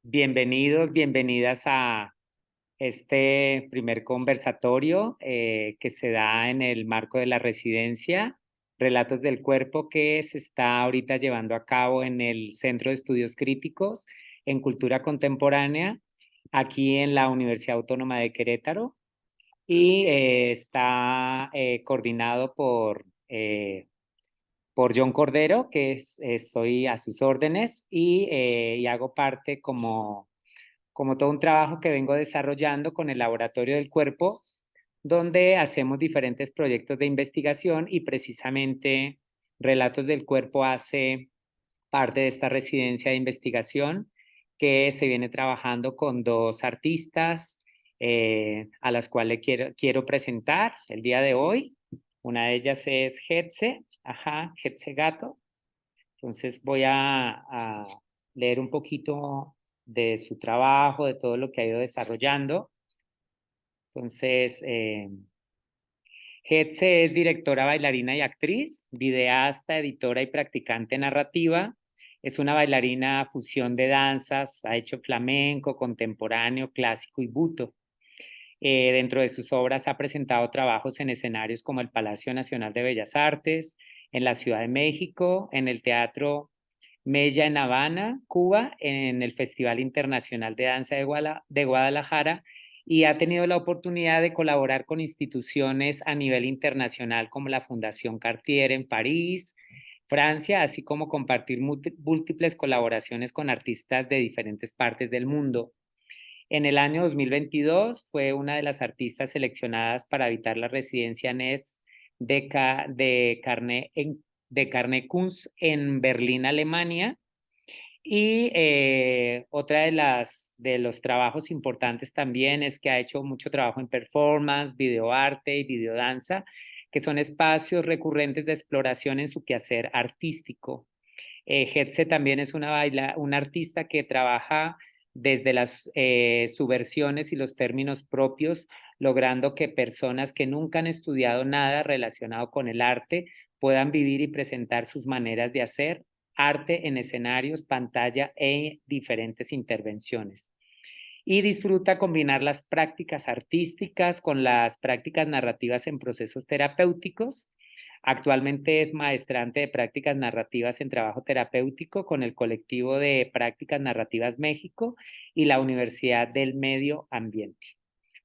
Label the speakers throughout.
Speaker 1: Bienvenidos, bienvenidas a este primer conversatorio que se da en el marco de la residencia Relatos del Cuerpo que se está ahorita llevando a cabo en el Centro de Estudios Críticos en Cultura Contemporánea, aquí en la Universidad Autónoma de Querétaro, y está coordinado por John Cordero, estoy a sus órdenes y hago parte como todo un trabajo que vengo desarrollando con el Laboratorio del Cuerpo, donde hacemos diferentes proyectos de investigación y precisamente Relatos del Cuerpo hace parte de esta residencia de investigación que se viene trabajando con dos artistas a las cuales quiero presentar el día de hoy. Una de ellas es Getse Gato. Entonces voy a leer un poquito de su trabajo, de todo lo que ha ido desarrollando. Entonces, Getse es directora, bailarina y actriz, videasta, editora y practicante narrativa. Es una bailarina fusión de danzas, ha hecho flamenco, contemporáneo, clásico y buto. Dentro de sus obras ha presentado trabajos en escenarios como el Palacio Nacional de Bellas Artes, en la Ciudad de México, en el Teatro Mella en Habana, Cuba, en el Festival Internacional de Danza de Guadalajara, y ha tenido la oportunidad de colaborar con instituciones a nivel internacional como la Fundación Cartier en París, Francia, así como compartir múltiples colaboraciones con artistas de diferentes partes del mundo. En el año 2022 fue una de las artistas seleccionadas para habitar la residencia NETS de Carne Kunst en Berlín, Alemania. Y otra de los trabajos importantes también es que ha hecho mucho trabajo en performance, videoarte y videodanza, que son espacios recurrentes de exploración en su quehacer artístico. Getse también es una artista que trabaja desde las subversiones y los términos propios, logrando que personas que nunca han estudiado nada relacionado con el arte puedan vivir y presentar sus maneras de hacer arte en escenarios, pantalla e diferentes intervenciones. Y disfruta combinar las prácticas artísticas con las prácticas narrativas en procesos terapéuticos. Actualmente es maestrante de prácticas narrativas en trabajo terapéutico con el colectivo de Prácticas Narrativas México y la Universidad del Medio Ambiente.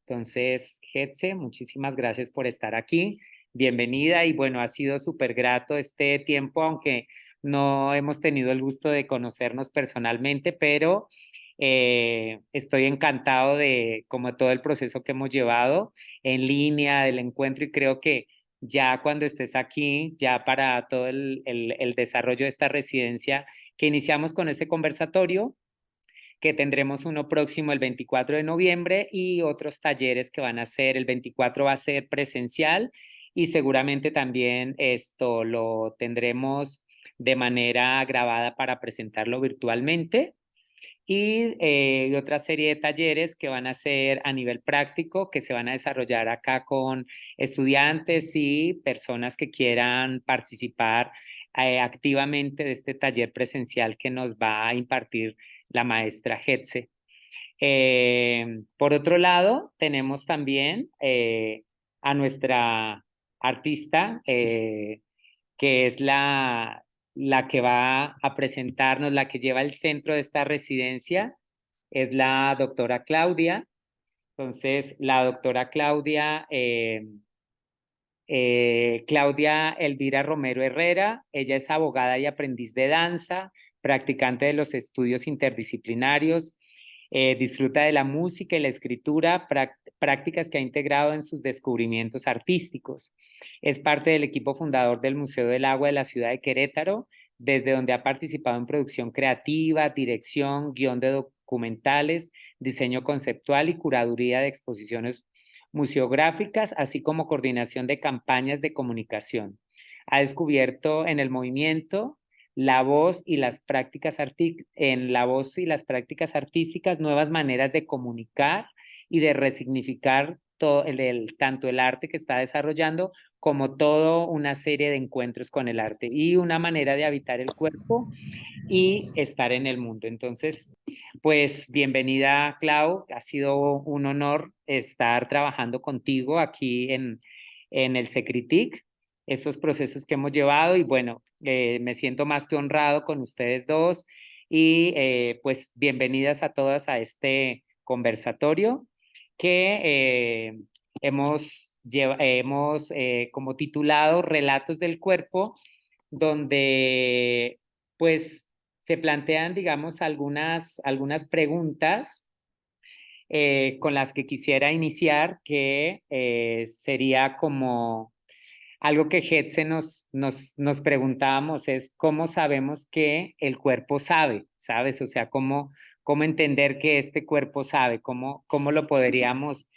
Speaker 1: Entonces, Getse, muchísimas gracias por estar aquí. Bienvenida y bueno, ha sido súper grato este tiempo, aunque no hemos tenido el gusto de conocernos personalmente, pero estoy encantado de como todo el proceso que hemos llevado en línea del encuentro y creo que ya cuando estés aquí, ya para todo el desarrollo de esta residencia que iniciamos con este conversatorio, que tendremos uno próximo el 24 de noviembre y otros talleres que van a ser, el 24 va a ser presencial y seguramente también esto lo tendremos de manera grabada para presentarlo virtualmente y otra serie de talleres que van a ser a nivel práctico, que se van a desarrollar acá con estudiantes y personas que quieran participar activamente de este taller presencial que nos va a impartir la maestra Getse. Por otro lado, tenemos también a nuestra artista, que es la que va a presentarnos, la que lleva el centro de esta residencia, es la doctora Claudia. Entonces, la doctora Claudia Elvira Romero Herrera, ella es abogada y aprendiz de danza, practicante de los estudios interdisciplinarios, disfruta de la música y la escritura, prácticas que ha integrado en sus descubrimientos artísticos. Es parte del equipo fundador del Museo del Agua de la ciudad de Querétaro, desde donde ha participado en producción creativa, dirección, guión de documentales, diseño conceptual y curaduría de exposiciones museográficas, así como coordinación de campañas de comunicación. Ha descubierto en el movimiento la voz y las prácticas artísticas nuevas maneras de comunicar y de resignificar tanto el arte que está desarrollando como toda una serie de encuentros con el arte y una manera de habitar el cuerpo y estar en el mundo. Entonces, Pues bienvenida, Clau. Ha sido un honor estar trabajando contigo aquí en el Secritic, estos procesos que hemos llevado y bueno, me siento más que honrado con ustedes dos y pues bienvenidas a todas a este conversatorio que hemos como titulado Relatos del Cuerpo, donde pues se plantean, digamos, algunas preguntas con las que quisiera iniciar, que sería como algo que Hetze nos preguntábamos, es cómo sabemos que el cuerpo sabe, ¿sabes? O sea, cómo entender que este cuerpo sabe, cómo lo podríamos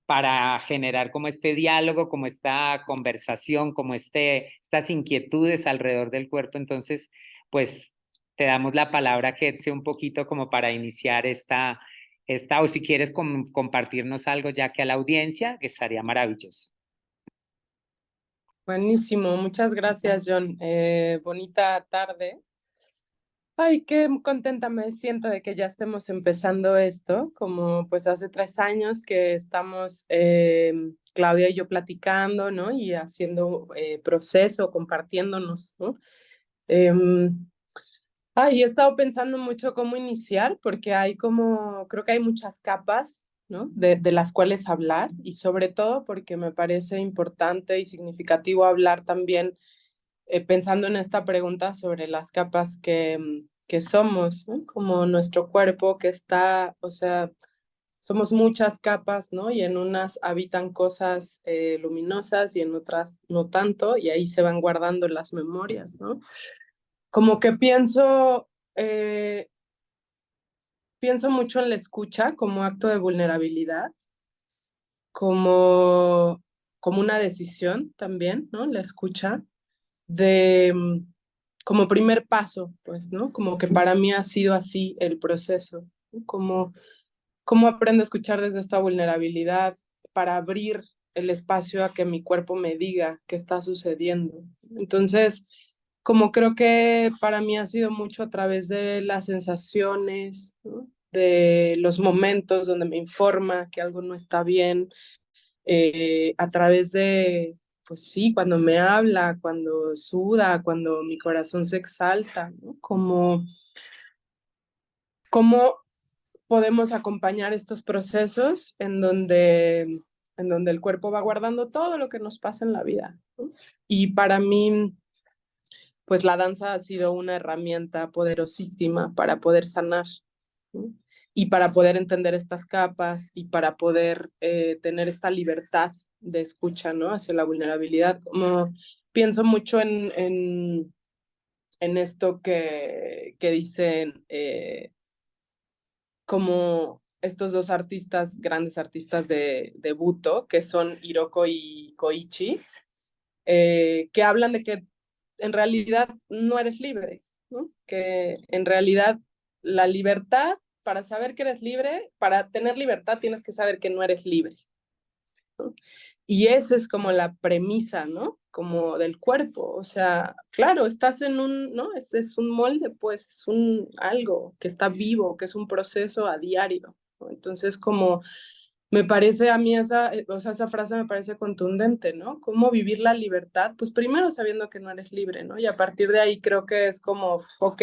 Speaker 1: para generar como este diálogo, como esta conversación, como estas inquietudes alrededor del cuerpo. Entonces, pues te damos la palabra, Hetze, un poquito como para iniciar o si quieres compartirnos algo ya que a la audiencia, que estaría maravilloso.
Speaker 2: Buenísimo, muchas gracias, John. Bonita tarde. Ay, qué contenta me siento de que ya estemos empezando esto, como pues hace 3 años que estamos Claudia y yo platicando, ¿no? Y haciendo proceso, compartiéndonos, ¿no? Em, Ay, he estado pensando mucho cómo iniciar, porque creo que hay muchas capas, ¿no? De las cuales hablar, y sobre todo porque me parece importante y significativo hablar también pensando en esta pregunta sobre las capas que somos, ¿no? Como nuestro cuerpo que está, o sea, somos muchas capas, ¿no? Y en unas habitan cosas luminosas y en otras no tanto, y ahí se van guardando las memorias, ¿no? Como que pienso mucho en la escucha como acto de vulnerabilidad, como, como una decisión también, ¿no? La escucha de como primer paso, pues, ¿no? Como que para mí ha sido así el proceso, ¿no? Como aprendo a escuchar desde esta vulnerabilidad para abrir el espacio a que mi cuerpo me diga qué está sucediendo. Entonces, como creo que para mí ha sido mucho a través de las sensaciones, ¿no? De los momentos donde me informa que algo no está bien, a través de, pues sí, cuando me habla, cuando suda, cuando mi corazón se exalta, ¿no? Cómo podemos acompañar estos procesos en donde el cuerpo va guardando todo lo que nos pasa en la vida, ¿no? Y para mí, pues la danza ha sido una herramienta poderosísima para poder sanar, ¿no? Y para poder entender estas capas y para poder tener esta libertad de escucha, ¿no? Hacia la vulnerabilidad. Como pienso mucho en esto que dicen como estos dos artistas, grandes artistas de Buto, que son Hiroko y Koichi, que hablan de que en realidad no eres libre, ¿no? Que en realidad la libertad, para saber que eres libre, para tener libertad tienes que saber que no eres libre, ¿no? Y eso es como la premisa, ¿no? Como del cuerpo, o sea, claro, estás en ¿no? Es un molde, pues, es un algo que está vivo, que es un proceso a diario, ¿no? Entonces, como me parece a mí o sea, esa frase me parece contundente, ¿no? ¿Cómo vivir la libertad? Pues primero sabiendo que no eres libre, ¿no? Y a partir de ahí creo que es como, ok,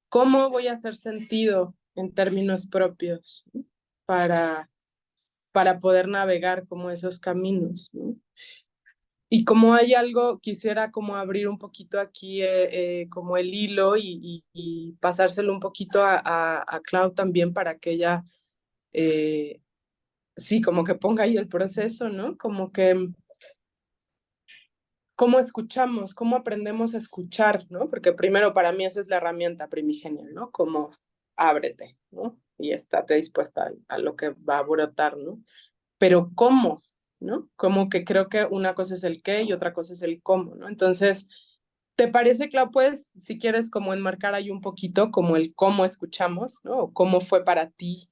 Speaker 2: ¿cómo voy a hacer sentido en términos propios, ¿no? para poder navegar como esos caminos, ¿no? Y como hay algo, quisiera como abrir un poquito aquí como el hilo y pasárselo un poquito a Clau también para que ella, eh, sí, como que ponga ahí el proceso, ¿no? Como que, ¿cómo escuchamos? ¿Cómo aprendemos a escuchar, ¿no? Porque primero para mí esa es la herramienta primigenia, ¿no? Como ábrete, ¿no? Y estate dispuesta a lo que va a brotar, ¿no? Pero ¿cómo? ¿No? Como que creo que una cosa es el qué y otra cosa es el cómo, ¿no? Entonces, ¿te parece, Clau? Puedes, si quieres, como enmarcar ahí un poquito como el cómo escuchamos, ¿no? O cómo fue para ti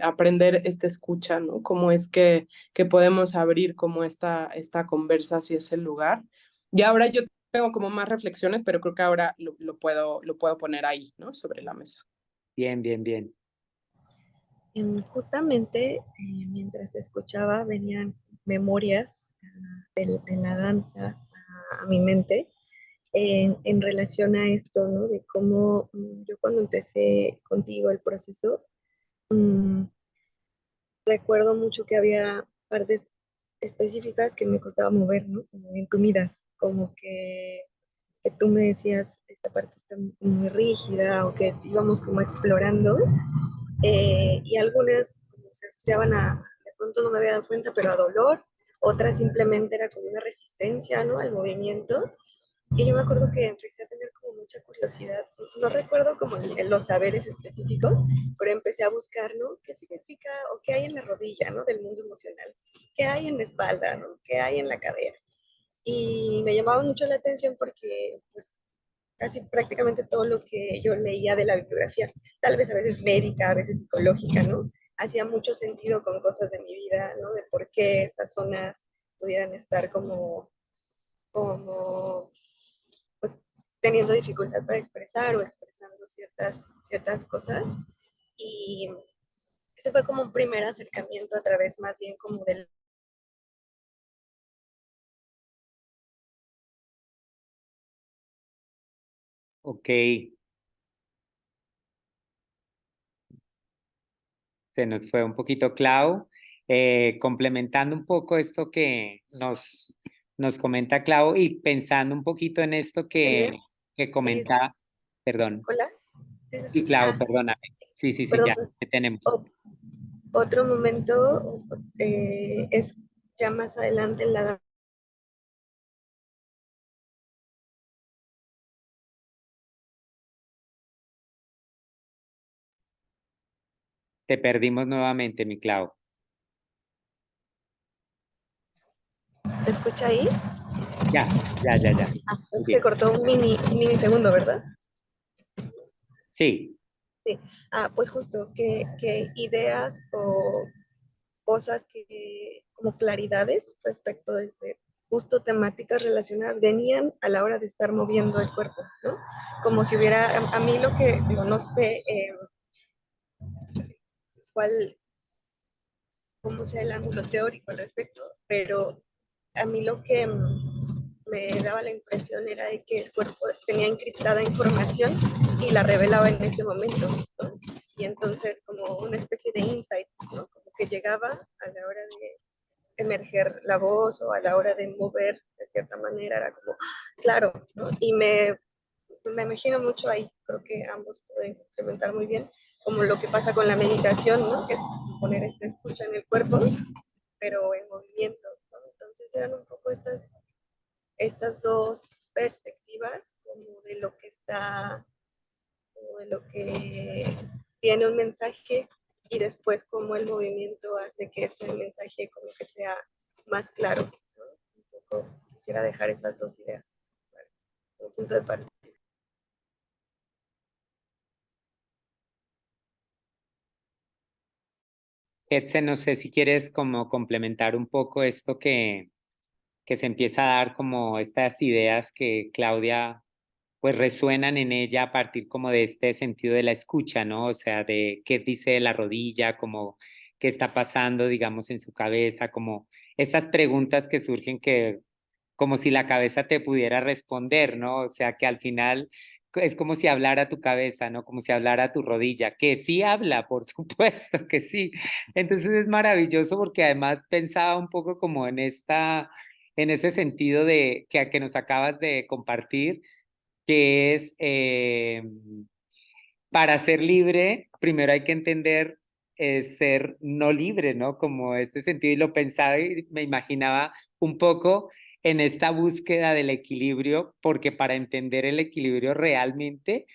Speaker 2: aprender esta escucha, ¿no? Cómo es que podemos abrir como esta conversa hacia ese lugar. Y ahora yo tengo como más reflexiones, pero creo que ahora lo puedo poner ahí, ¿no? Sobre la mesa.
Speaker 1: Bien, bien, bien.
Speaker 3: Justamente mientras escuchaba venían memorias de la danza a mi mente en relación a esto, ¿no? De cómo yo cuando empecé contigo el proceso, mm, recuerdo mucho que había partes específicas que me costaba mover, ¿no? Como entumidas, como que tú me decías, esta parte está muy rígida o que íbamos como explorando y algunas como se asociaban de pronto no me había dado cuenta, pero a dolor, otras simplemente era como una resistencia, ¿no? Al movimiento. Y yo me acuerdo que empecé a tener como mucha curiosidad, no recuerdo como los saberes específicos, pero empecé a buscar, ¿no? ¿Qué significa o qué hay en la rodilla, ¿no? Del mundo emocional, qué hay en la espalda, ¿no? ¿Qué hay en la cadera? Y me llamaba mucho la atención porque pues, casi prácticamente todo lo que yo leía de la bibliografía, tal vez a veces médica, a veces psicológica, ¿no? Hacía mucho sentido con cosas de mi vida, ¿no? De por qué esas zonas pudieran estar como pues, teniendo dificultad para expresar o expresando ciertas cosas. Y ese fue como un primer acercamiento a través más bien como del...
Speaker 1: Ok, se nos fue un poquito Clau. Complementando un poco esto que nos comenta Clau y pensando un poquito en esto
Speaker 3: ¿Ella?
Speaker 1: que
Speaker 3: Sí,
Speaker 1: comenta, perdón.
Speaker 3: hola, ¿sí se
Speaker 1: Sí,
Speaker 3: escucha?
Speaker 1: Clau,
Speaker 3: Ah,
Speaker 1: perdóname. Sí, sí, sí,
Speaker 3: perdón.
Speaker 1: ya, ¿qué tenemos?
Speaker 3: O- otro momento es ya más adelante en la...
Speaker 1: Te perdimos nuevamente, mi Clau.
Speaker 3: ¿Se escucha ahí?
Speaker 1: Ya, ya, ya, ya.
Speaker 3: Ah,
Speaker 1: Muy
Speaker 3: se
Speaker 1: bien.
Speaker 3: cortó un mini segundo, ¿verdad?
Speaker 1: Sí,
Speaker 3: Sí. Ah, pues justo, que ideas o cosas que, como claridades respecto de justo temáticas relacionadas venían a la hora de estar moviendo el cuerpo, ¿no? Como si hubiera, a mí lo que, digo, no sé cuál, cómo sea el ángulo teórico al respecto, pero a mí lo que me daba la impresión era de que el cuerpo tenía encriptada información y la revelaba en ese momento, ¿no? Y entonces como una especie de insight, ¿no? Como que llegaba a la hora de emerger la voz o a la hora de mover de cierta manera, era como, claro, ¿no? Y me imagino mucho ahí, creo que ambos pueden complementar muy bien, como lo que pasa con la meditación, ¿no? Que es poner esta escucha en el cuerpo, pero en movimiento, ¿no? Entonces eran un poco estas dos perspectivas como de lo que está, como de lo que tiene un mensaje y después cómo el movimiento hace que ese mensaje como que sea más claro, ¿no? Un poco quisiera dejar esas dos ideas como punto de partida.
Speaker 1: Edse, no sé si quieres como complementar un poco esto que se empieza a dar como estas ideas que Claudia pues resuenan en ella a partir como de este sentido de la escucha, ¿no? O sea, de qué dice la rodilla, como qué está pasando, digamos, en su cabeza, como estas preguntas que surgen que como si la cabeza te pudiera responder, ¿no? O sea, que al final es como si hablara tu cabeza, ¿no? Como si hablara tu rodilla, que sí habla, por supuesto que sí. Entonces es maravilloso porque además pensaba un poco como en en ese sentido de que nos acabas de compartir que es para ser libre, primero hay que entender ser no libre, ¿no? Como este sentido, y lo pensaba y me imaginaba un poco en esta búsqueda del equilibrio, porque para entender el equilibrio realmente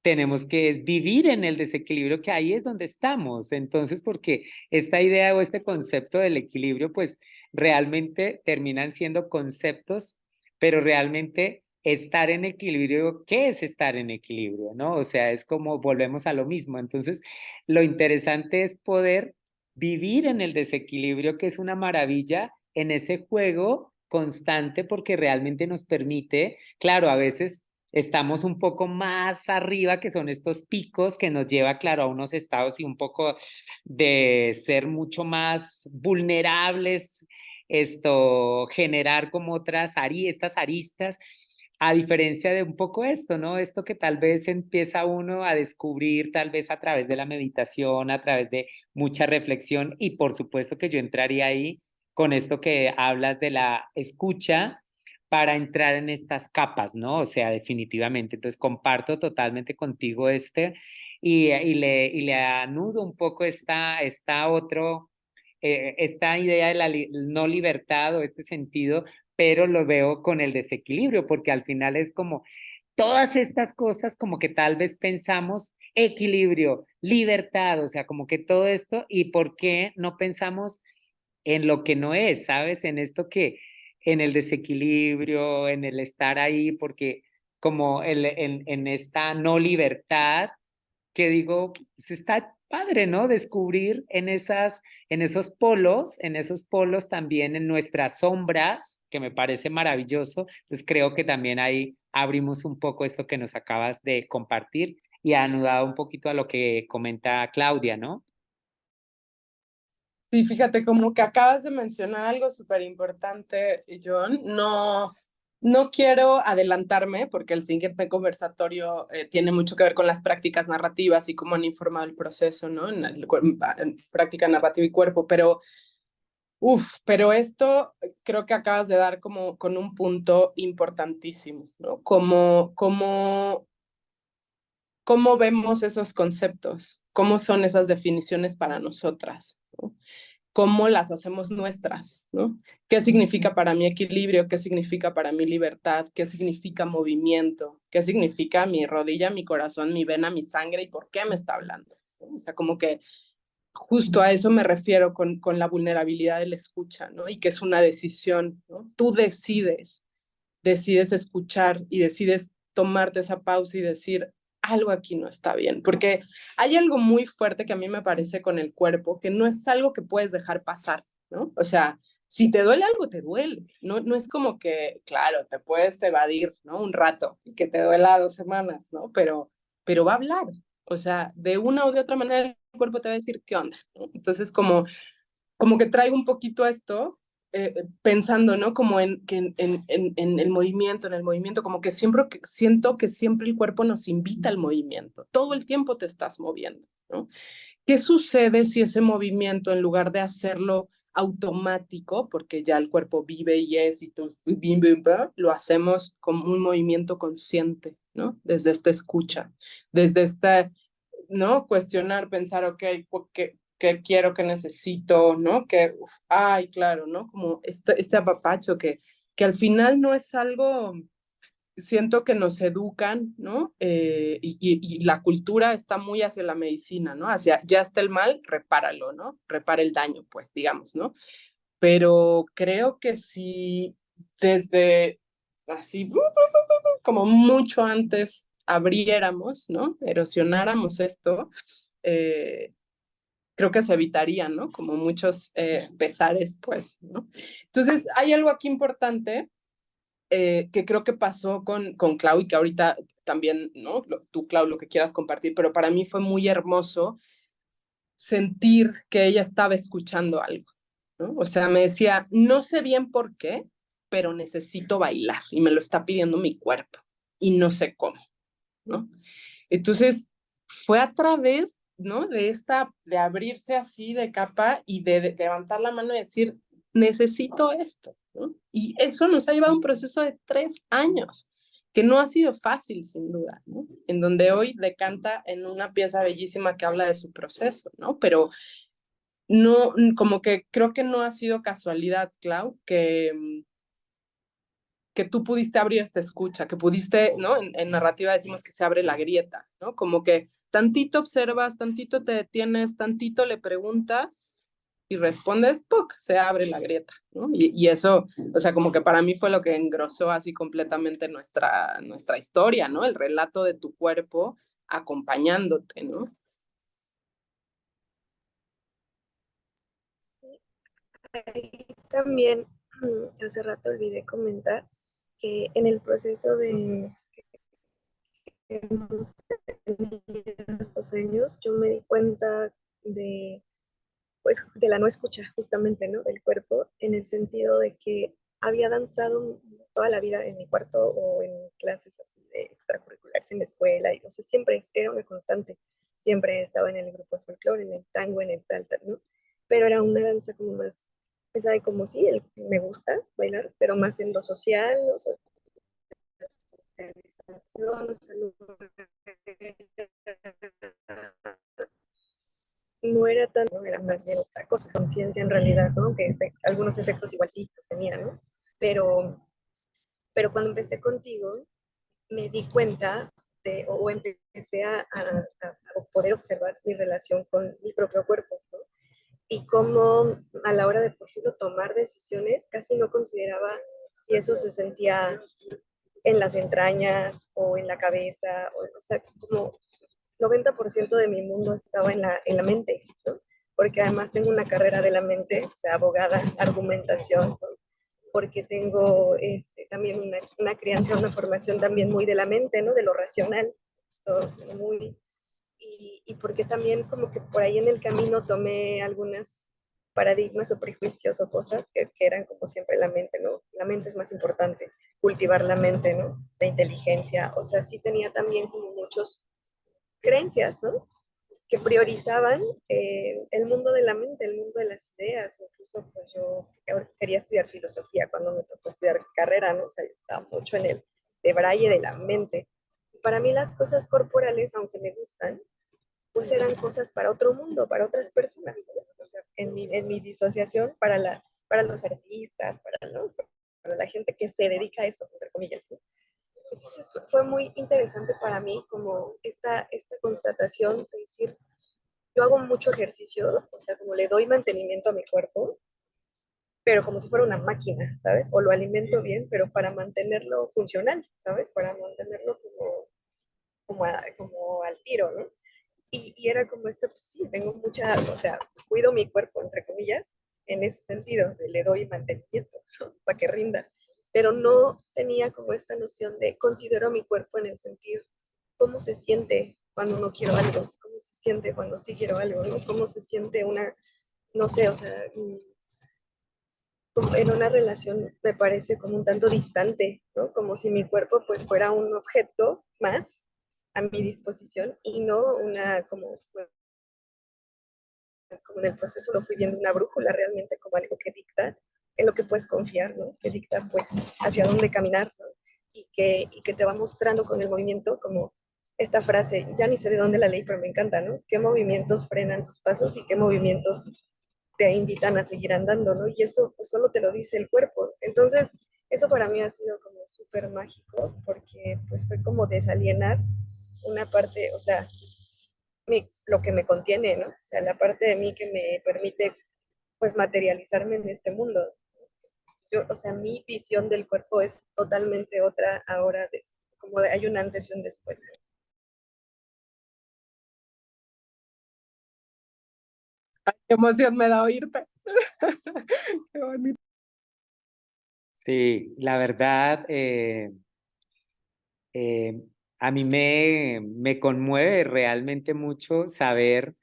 Speaker 1: tenemos que vivir en el desequilibrio, que ahí es donde estamos. Entonces, porque esta idea o este concepto del equilibrio, pues realmente terminan siendo conceptos, pero realmente estar en equilibrio, ¿qué es estar en equilibrio? ¿No? O sea, es como volvemos a lo mismo. Entonces, lo interesante es poder vivir en el desequilibrio, que es una maravilla, en ese juego constante, porque realmente nos permite, claro, a veces estamos un poco más arriba, que son estos picos que nos lleva, claro, a unos estados y un poco de ser mucho más vulnerables, generar como estas aristas, a diferencia de un poco esto, ¿no? Esto que tal vez empieza uno a descubrir, tal vez a través de la meditación, a través de mucha reflexión, y por supuesto que yo entraría ahí con esto que hablas de la escucha para entrar en estas capas, ¿no? O sea, definitivamente. Entonces, comparto totalmente contigo y le anudo un poco esta idea de la no libertad o este sentido, pero lo veo con el desequilibrio, porque al final es como todas estas cosas como que tal vez pensamos equilibrio, libertad, o sea, como que todo esto, y por qué no pensamos en lo que no es, ¿sabes? En esto en el desequilibrio, en el estar ahí, porque como en esta no libertad, que digo, pues está padre, ¿no? Descubrir en esos polos también en nuestras sombras, que me parece maravilloso. Pues creo que también ahí abrimos un poco esto que nos acabas de compartir y anudado un poquito a lo que comenta Claudia, ¿no?
Speaker 2: Sí, fíjate, como que acabas de mencionar algo súper importante, John. No quiero adelantarme porque el siguiente conversatorio tiene mucho que ver con las prácticas narrativas y cómo han informado el proceso, ¿no? En práctica narrativa y cuerpo, pero esto creo que acabas de dar como con un punto importantísimo, ¿no? Cómo vemos esos conceptos, cómo son esas definiciones para nosotras, ¿no? Cómo las hacemos nuestras, ¿no? ¿Qué significa para mí equilibrio? ¿Qué significa para mí libertad? ¿Qué significa movimiento? ¿Qué significa mi rodilla, mi corazón, mi vena, mi sangre y por qué me está hablando? ¿No? O sea, como que justo a eso me refiero con la vulnerabilidad de la escucha, ¿no? Y que es una decisión, ¿no? Tú decides escuchar y decides tomarte esa pausa y decir, algo aquí no está bien, porque hay algo muy fuerte que a mí me parece con el cuerpo, que no es algo que puedes dejar pasar, ¿no? O sea, si te duele algo, te duele, no es como que, claro, te puedes evadir, ¿no? Un rato y que te duela 2 semanas, ¿no? Pero va a hablar, o sea, de una o de otra manera el cuerpo te va a decir, ¿qué onda? ¿No? Entonces, como que traigo un poquito esto, pensando, ¿no? Como en el movimiento, como que siempre siento que siempre el cuerpo nos invita al movimiento, todo el tiempo te estás moviendo, ¿no? ¿Qué sucede si ese movimiento, en lugar de hacerlo automático, porque ya el cuerpo vive y es y todo, lo hacemos como un movimiento consciente, ¿no? Desde esta escucha, desde esta, ¿no? Cuestionar, pensar, ok, ¿qué quiero, qué necesito, ¿no? Ay, claro, ¿no? Como este apapacho que al final no es algo, siento que nos educan, ¿no? Y la cultura está muy hacia la medicina, ¿no? Hacia, ya está el mal, repáralo, ¿no? Repara el daño, pues, digamos, ¿no? Pero creo que si desde así, como mucho antes abriéramos, ¿no? Erosionáramos esto, eh, creo que se evitarían, ¿no? Como muchos pesares, pues, ¿no? Entonces, hay algo aquí importante que creo que pasó con Clau y que ahorita también, ¿no? Tú, Clau, lo que quieras compartir, pero para mí fue muy hermoso sentir que ella estaba escuchando algo, ¿no? O sea, me decía, no sé bien por qué, pero necesito bailar y me lo está pidiendo mi cuerpo y no sé cómo, ¿no? Entonces, fue a través, ¿no? De abrirse así de capa y de levantar la mano y decir, necesito esto, ¿no? Y eso nos ha llevado a un proceso de 3 años, que no ha sido fácil, sin duda, ¿no? En donde hoy decanta en una pieza bellísima que habla de su proceso, ¿no? Pero no, como que creo que no ha sido casualidad, Clau, que tú pudiste abrir esta escucha, que pudiste, ¿no? En narrativa decimos que se abre la grieta, ¿no? Como que tantito observas, tantito te detienes, tantito le preguntas y respondes, ¡puc! Se abre la grieta, ¿no? Y eso, o sea, como que para mí fue lo que engrosó así completamente nuestra historia, ¿no? El relato de tu cuerpo acompañándote, ¿no?
Speaker 3: Sí, ahí también hace rato olvidé comentar que en el proceso hemos tenido estos años, yo me di cuenta de, pues, de la no escucha justamente, ¿no? Del cuerpo, en el sentido de que había danzado toda la vida en mi cuarto o en clases así de extracurriculares en la escuela, y o sea, siempre era una constante, siempre estaba en el grupo de folclore, en el tango, en el tal, tal, ¿no? Pero era una danza como más, pesada, como sí, me gusta bailar, pero más en lo social, ¿no? La socialización, o sea, no era tan, no, era más bien otra cosa, conciencia en realidad, ¿no? Que algunos efectos igual sí pues, tenía, ¿no? Pero, pero cuando empecé contigo, me di cuenta de, o empecé a poder observar mi relación con mi propio cuerpo, ¿no? Y cómo a la hora de, por ejemplo, tomar decisiones, casi no consideraba si eso se sentía en las entrañas o en la cabeza, o sea, como 90% de mi mundo estaba en la mente, ¿no? Porque además tengo una carrera de la mente, o sea, abogada, argumentación, ¿no? Porque tengo también una crianza, una formación también muy de la mente, ¿no? De lo racional, todos muy, y porque también como que por ahí en el camino tomé algunas paradigmas o prejuicios o cosas que eran como siempre la mente, ¿no? La mente es más importante, cultivar la mente, ¿no? La inteligencia, o sea, sí tenía también como muchos creencias, ¿no? Que priorizaban el mundo de la mente, el mundo de las ideas. Incluso pues yo quería estudiar filosofía cuando me tocó estudiar carrera, ¿no? O sea, yo estaba mucho en el debraye de la mente. Y para mí las cosas corporales, aunque me gustan, pues eran cosas para otro mundo, para otras personas, ¿no? O sea, en mi disociación para los artistas, ¿no? Para la gente que se dedica a eso, entre comillas, ¿no? Entonces fue muy interesante para mí como esta constatación de decir, yo hago mucho ejercicio, o sea, como le doy mantenimiento a mi cuerpo, pero como si fuera una máquina, ¿sabes? O lo alimento bien, pero para mantenerlo funcional, ¿sabes? Para mantenerlo como al tiro, ¿no? Y era como pues sí, tengo mucha, o sea, pues cuido mi cuerpo, entre comillas, en ese sentido, le doy mantenimiento, ¿no? Para que rinda, pero no tenía como esta noción de considero mi cuerpo en el sentir cómo se siente cuando no quiero algo, cómo se siente cuando sí quiero algo, ¿no? Cómo se siente no sé, o sea, como en una relación me parece como un tanto distante, ¿no? Como si mi cuerpo pues fuera un objeto más a mi disposición y no como en el proceso lo fui viendo una brújula realmente como algo que dicta en lo que puedes confiar, ¿no? Que dicta pues hacia dónde caminar, ¿no? Y que te va mostrando con el movimiento como esta frase, ya ni sé de dónde la leí, pero me encanta, ¿no? ¿Qué movimientos frenan tus pasos y qué movimientos te invitan a seguir andando, ¿no? Y eso pues, solo te lo dice el cuerpo. Entonces, eso para mí ha sido como súper mágico porque pues fue como desalienar una parte, o sea, lo que me contiene, ¿no? O sea, la parte de mí que me permite pues materializarme en este mundo. O sea, mi visión del cuerpo es totalmente otra ahora, como hay un antes y un después.
Speaker 2: Ay, qué emoción me da oírte. Qué bonito.
Speaker 1: Sí, la verdad, eh, a mí me conmueve realmente mucho saber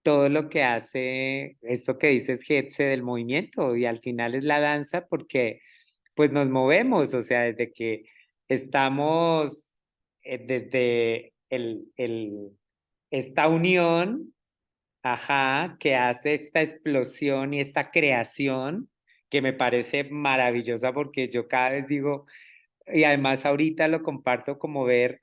Speaker 1: todo lo que hace esto que dices, Getse, del movimiento, y al final es la danza porque pues nos movemos, o sea, desde que estamos, desde esta unión, ajá, que hace esta explosión y esta creación, que me parece maravillosa porque yo cada vez digo, y además ahorita lo comparto como ver,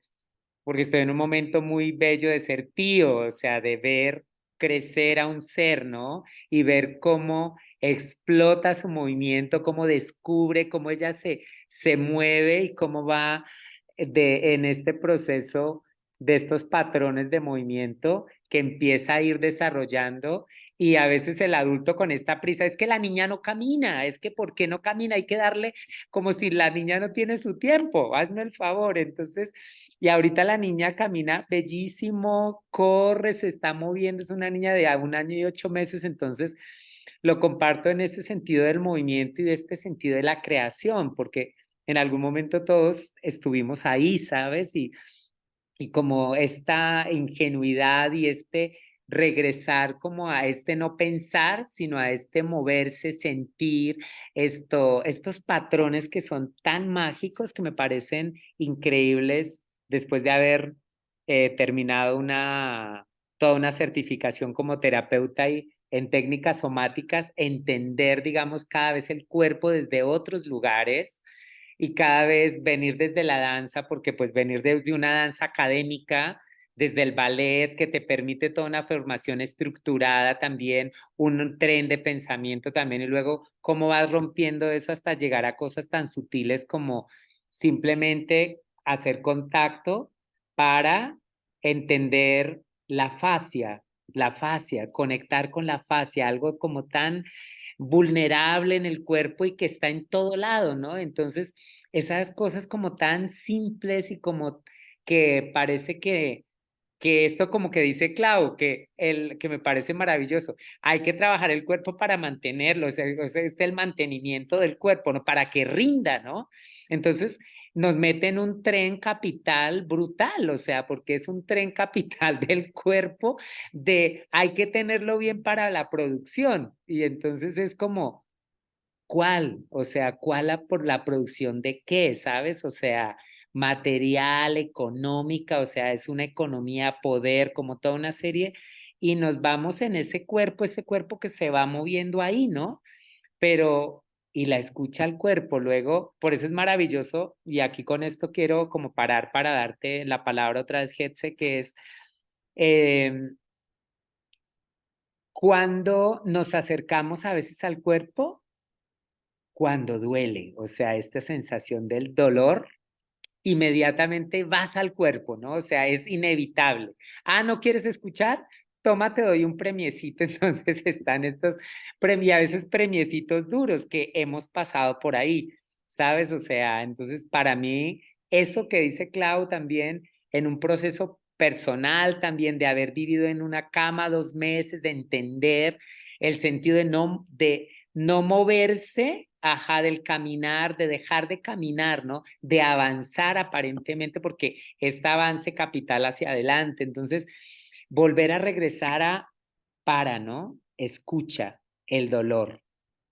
Speaker 1: porque estoy en un momento muy bello de ser tío, o sea, de ver crecer a un ser, ¿no? Y ver cómo explota su movimiento, cómo descubre, cómo ella se mueve y cómo va en este proceso de estos patrones de movimiento que empieza a ir desarrollando. Y a veces el adulto con esta prisa, es que la niña no camina, es que ¿por qué no camina? Hay que darle como si la niña no tiene su tiempo, hazme el favor. Entonces, y ahorita la niña camina bellísimo, corre, se está moviendo, es una niña de 1 año y 8 meses, entonces lo comparto en este sentido del movimiento y de este sentido de la creación, porque en algún momento todos estuvimos ahí, ¿sabes? y como esta ingenuidad y este regresar como a este no pensar, sino a este moverse, sentir estos patrones que son tan mágicos que me parecen increíbles después de haber terminado toda una certificación como terapeuta y en técnicas somáticas, entender, digamos, cada vez el cuerpo desde otros lugares y cada vez venir desde la danza, porque pues venir desde una danza académica, desde el ballet que te permite toda una formación estructurada también, un tren de pensamiento también, y luego cómo vas rompiendo eso hasta llegar a cosas tan sutiles como simplemente hacer contacto para entender la fascia, conectar con la fascia, algo como tan vulnerable en el cuerpo y que está en todo lado, ¿no? Entonces, esas cosas como tan simples y como que parece que esto como que dice Clau, que me parece maravilloso, hay que trabajar el cuerpo para mantenerlo, o sea, es el mantenimiento del cuerpo, ¿no? Para que rinda, ¿no? Entonces nos mete en un tren capital brutal, o sea, porque es un tren capital del cuerpo de hay que tenerlo bien para la producción y entonces es como, ¿cuál? O sea, por la producción de qué, ¿sabes? O sea, material, económica, o sea, es una economía, poder, como toda una serie, y nos vamos en ese cuerpo que se va moviendo ahí, ¿no? Pero, y la escucha al cuerpo, luego, por eso es maravilloso, y aquí con esto quiero como parar para darte la palabra otra vez, Getse, que es eh, cuando nos acercamos a veces al cuerpo, cuando duele, o sea, esta sensación del dolor, inmediatamente vas al cuerpo, ¿no? O sea, es inevitable. Ah, ¿no quieres escuchar? Toma, te doy un premiecito. Entonces están estos a veces premiecitos duros que hemos pasado por ahí, ¿sabes? O sea, entonces para mí, eso que dice Clau también, en un proceso personal también de haber vivido en una cama 2 meses, de entender el sentido de no moverse, ajá, del caminar, de dejar de caminar, ¿no? De avanzar aparentemente, porque este avance capital hacia adelante. Entonces, volver a regresar ¿no? Escucha el dolor,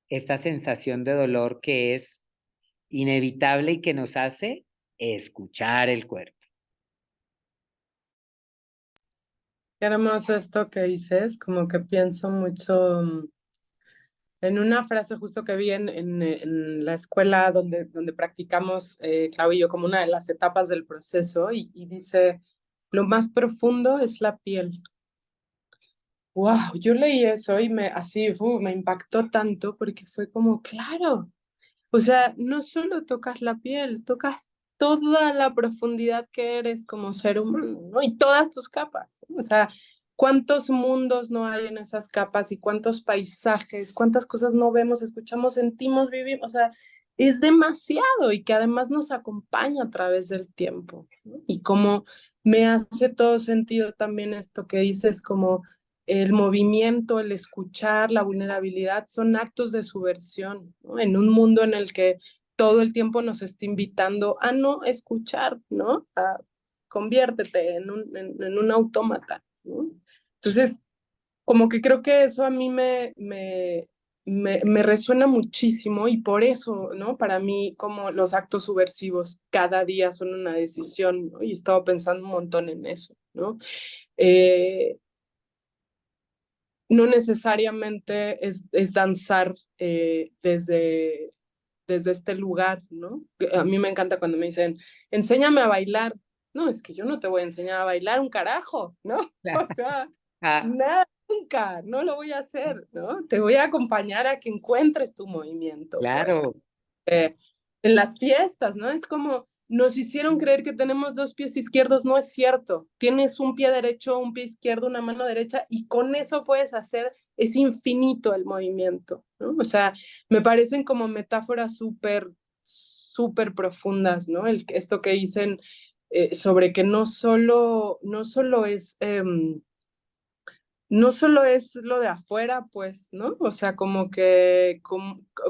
Speaker 1: esta sensación de dolor que es inevitable y que nos hace escuchar el cuerpo.
Speaker 2: Qué hermoso esto que dices, como que pienso mucho en una frase justo que vi en la escuela donde practicamos, Clau y yo, como una de las etapas del proceso, y dice, lo más profundo es la piel. Wow, yo leí eso y me impactó tanto porque fue como, claro, o sea, no solo tocas la piel, tocas toda la profundidad que eres como ser humano, ¿no? Y todas tus capas. O sea, cuántos mundos no hay en esas capas y cuántos paisajes, cuántas cosas no vemos, escuchamos, sentimos, vivimos. O sea, es demasiado y que además nos acompaña a través del tiempo, ¿no? Y como me hace todo sentido también esto que dices, como el movimiento, el escuchar, la vulnerabilidad son actos de subversión, ¿no? En un mundo en el que todo el tiempo nos está invitando a no escuchar, ¿no? A conviértete en un autómata, ¿no? Entonces, como que creo que eso a mí me resuena muchísimo y por eso, ¿no? Para mí, como los actos subversivos cada día son una decisión, ¿no? Y he estado pensando un montón en eso, ¿no? Eh, no necesariamente es danzar desde este lugar, ¿no? A mí me encanta cuando me dicen, enséñame a bailar. No, es que yo no te voy a enseñar a bailar un carajo, ¿no?
Speaker 1: Claro.
Speaker 2: O sea,
Speaker 1: Ah,
Speaker 2: nada, nunca, no lo voy a hacer, ¿no? Te voy a acompañar a que encuentres tu movimiento, pues
Speaker 1: claro,
Speaker 2: en las fiestas, ¿no? Es como nos hicieron creer que tenemos dos pies izquierdos, no es cierto. Tienes un pie derecho, un pie izquierdo, una mano derecha y con eso puedes hacer, es infinito el movimiento, ¿no? O sea, me parecen como metáforas súper profundas, ¿no? Esto que dicen sobre que no solo es lo de afuera, pues, ¿no? O sea, como que,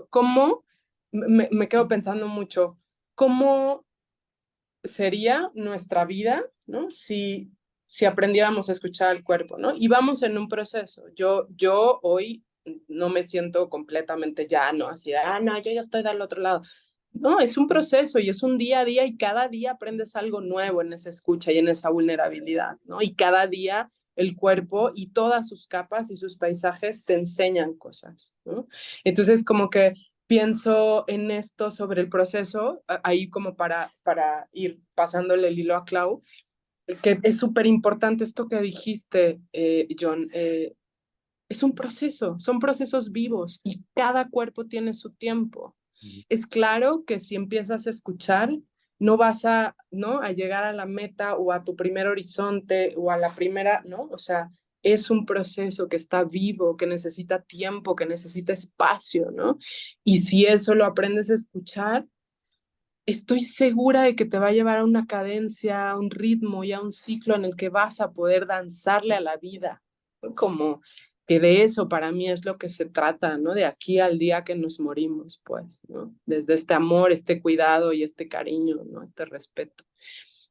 Speaker 2: como me quedo pensando mucho, cómo sería nuestra vida, ¿no? Si aprendiéramos a escuchar al cuerpo, ¿no? Y vamos en un proceso. Yo hoy no me siento completamente llano, así de, no, yo ya estoy del otro lado. No, es un proceso y es un día a día y cada día aprendes algo nuevo en esa escucha y en esa vulnerabilidad, ¿no? Y cada día el cuerpo y todas sus capas y sus paisajes te enseñan cosas, ¿no? Entonces, como que pienso en esto sobre el proceso, ahí como para ir pasándole el hilo a Clau, que es súper importante esto que dijiste, John. Es un proceso, son procesos vivos y cada cuerpo tiene su tiempo. Es claro que si empiezas a escuchar, no vas a, ¿no? a llegar a la meta o a tu primer horizonte o a la primera, ¿no? O sea, es un proceso que está vivo, que necesita tiempo, que necesita espacio, ¿no? Y si eso lo aprendes a escuchar, estoy segura de que te va a llevar a una cadencia, a un ritmo y a un ciclo en el que vas a poder danzarle a la vida, ¿no? Como que de eso para mí es lo que se trata, ¿no? De aquí al día que nos morimos, pues, ¿no? Desde este amor, este cuidado y este cariño, ¿no? Este respeto.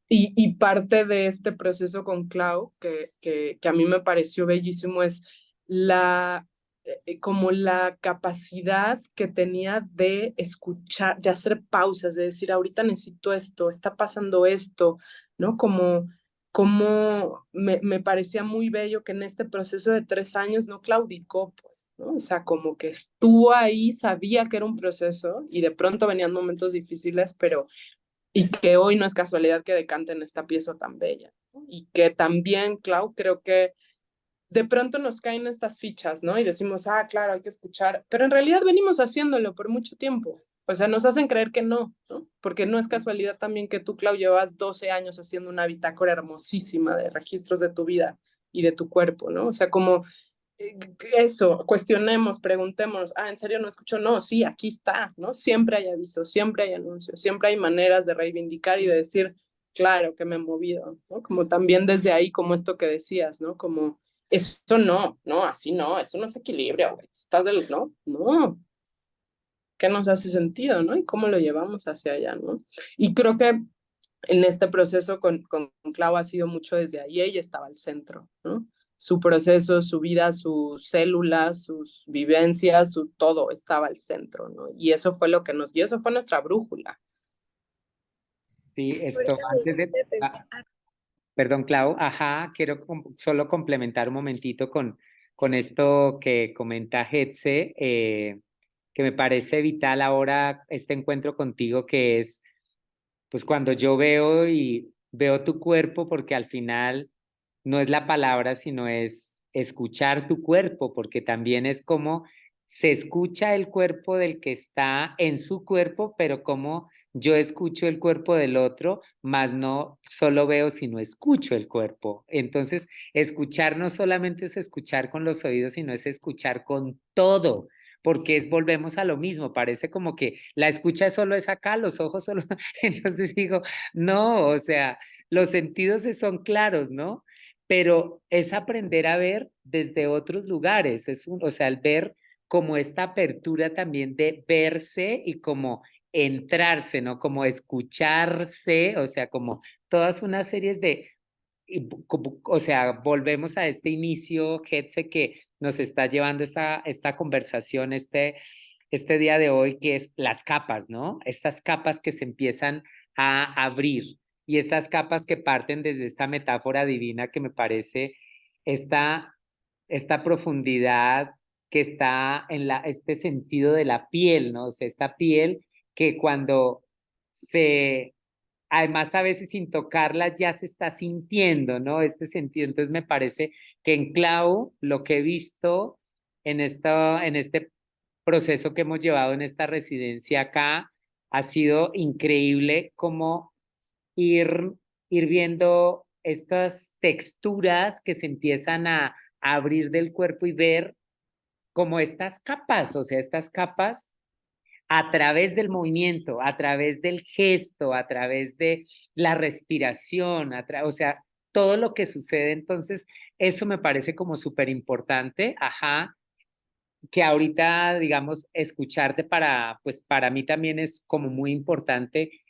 Speaker 2: Y parte de este proceso con Clau, que a mí me pareció bellísimo, es la, como la capacidad que tenía de escuchar, de hacer pausas, de decir, ahorita necesito esto, está pasando esto, ¿no? Como me parecía muy bello que en este proceso de 3 años no claudicó, pues, ¿no? O sea, como que estuvo ahí, sabía que era un proceso y de pronto venían momentos difíciles, pero y que hoy no es casualidad que decanten esta pieza tan bella, ¿no? Y que también, Clau, creo que de pronto nos caen estas fichas, ¿no? Y decimos, claro, hay que escuchar, pero en realidad venimos haciéndolo por mucho tiempo. O sea, nos hacen creer que no, ¿no? Porque no es casualidad también que tú, Clau, llevas 12 años haciendo una bitácora hermosísima de registros de tu vida y de tu cuerpo, ¿no? O sea, como eso, cuestionemos, preguntemos, ¿en serio no escucho? No, sí, aquí está, ¿no? Siempre hay avisos, siempre hay anuncios, siempre hay maneras de reivindicar y de decir, claro que me he movido, ¿no? Como también desde ahí, como esto que decías, ¿no? Como, eso no, así no, eso no es equilibrio, güey, estás del, no, ¿qué nos hace sentido, no? Y cómo lo llevamos hacia allá, ¿no? Y creo que en este proceso con Clau ha sido mucho desde ahí, ella estaba al centro, ¿no? Su proceso, su vida, sus células, sus vivencias, su todo estaba al centro, ¿no? Y eso fue lo que nos dio, eso fue nuestra brújula.
Speaker 1: Sí, esto,
Speaker 3: Ahorita me
Speaker 1: antes de...
Speaker 3: hiciste pensar,
Speaker 1: Perdón, Clau, quiero solo complementar un momentito con esto que comenta Hetze, que me parece vital ahora este encuentro contigo, que es, pues cuando yo veo y veo tu cuerpo, porque al final no es la palabra, sino es escuchar tu cuerpo, porque también es como se escucha el cuerpo del que está en su cuerpo, pero como yo escucho el cuerpo del otro, más no solo veo, sino escucho el cuerpo. Entonces, escuchar no solamente es escuchar con los oídos, sino es escuchar con todo. Porque volvemos a lo mismo, parece como que la escucha solo es acá, los ojos solo, entonces digo, no, o sea, los sentidos son claros, ¿no? Pero es aprender a ver desde otros lugares, o sea, el ver como esta apertura también de verse y como entrarse, ¿no? Como escucharse, o sea, como todas unas series de, o sea, volvemos a este inicio, Hetze, que nos está llevando esta conversación, este día de hoy, que es las capas, ¿no? Estas capas que se empiezan a abrir y estas capas que parten desde esta metáfora divina que me parece esta profundidad que está en este sentido de la piel, ¿no? O sea, esta piel que cuando además a veces sin tocarla ya se está sintiendo, ¿no? Este sentido. Entonces me parece que en Clau lo que he visto en este proceso que hemos llevado en esta residencia acá ha sido increíble como ir, ir viendo estas texturas que se empiezan a abrir del cuerpo y ver como estas capas, o sea, estas capas a través del movimiento, a través del gesto, a través de la respiración, o sea, todo lo que sucede. Entonces, eso me parece como súper importante, que ahorita, digamos, escucharte pues para mí también es como muy importante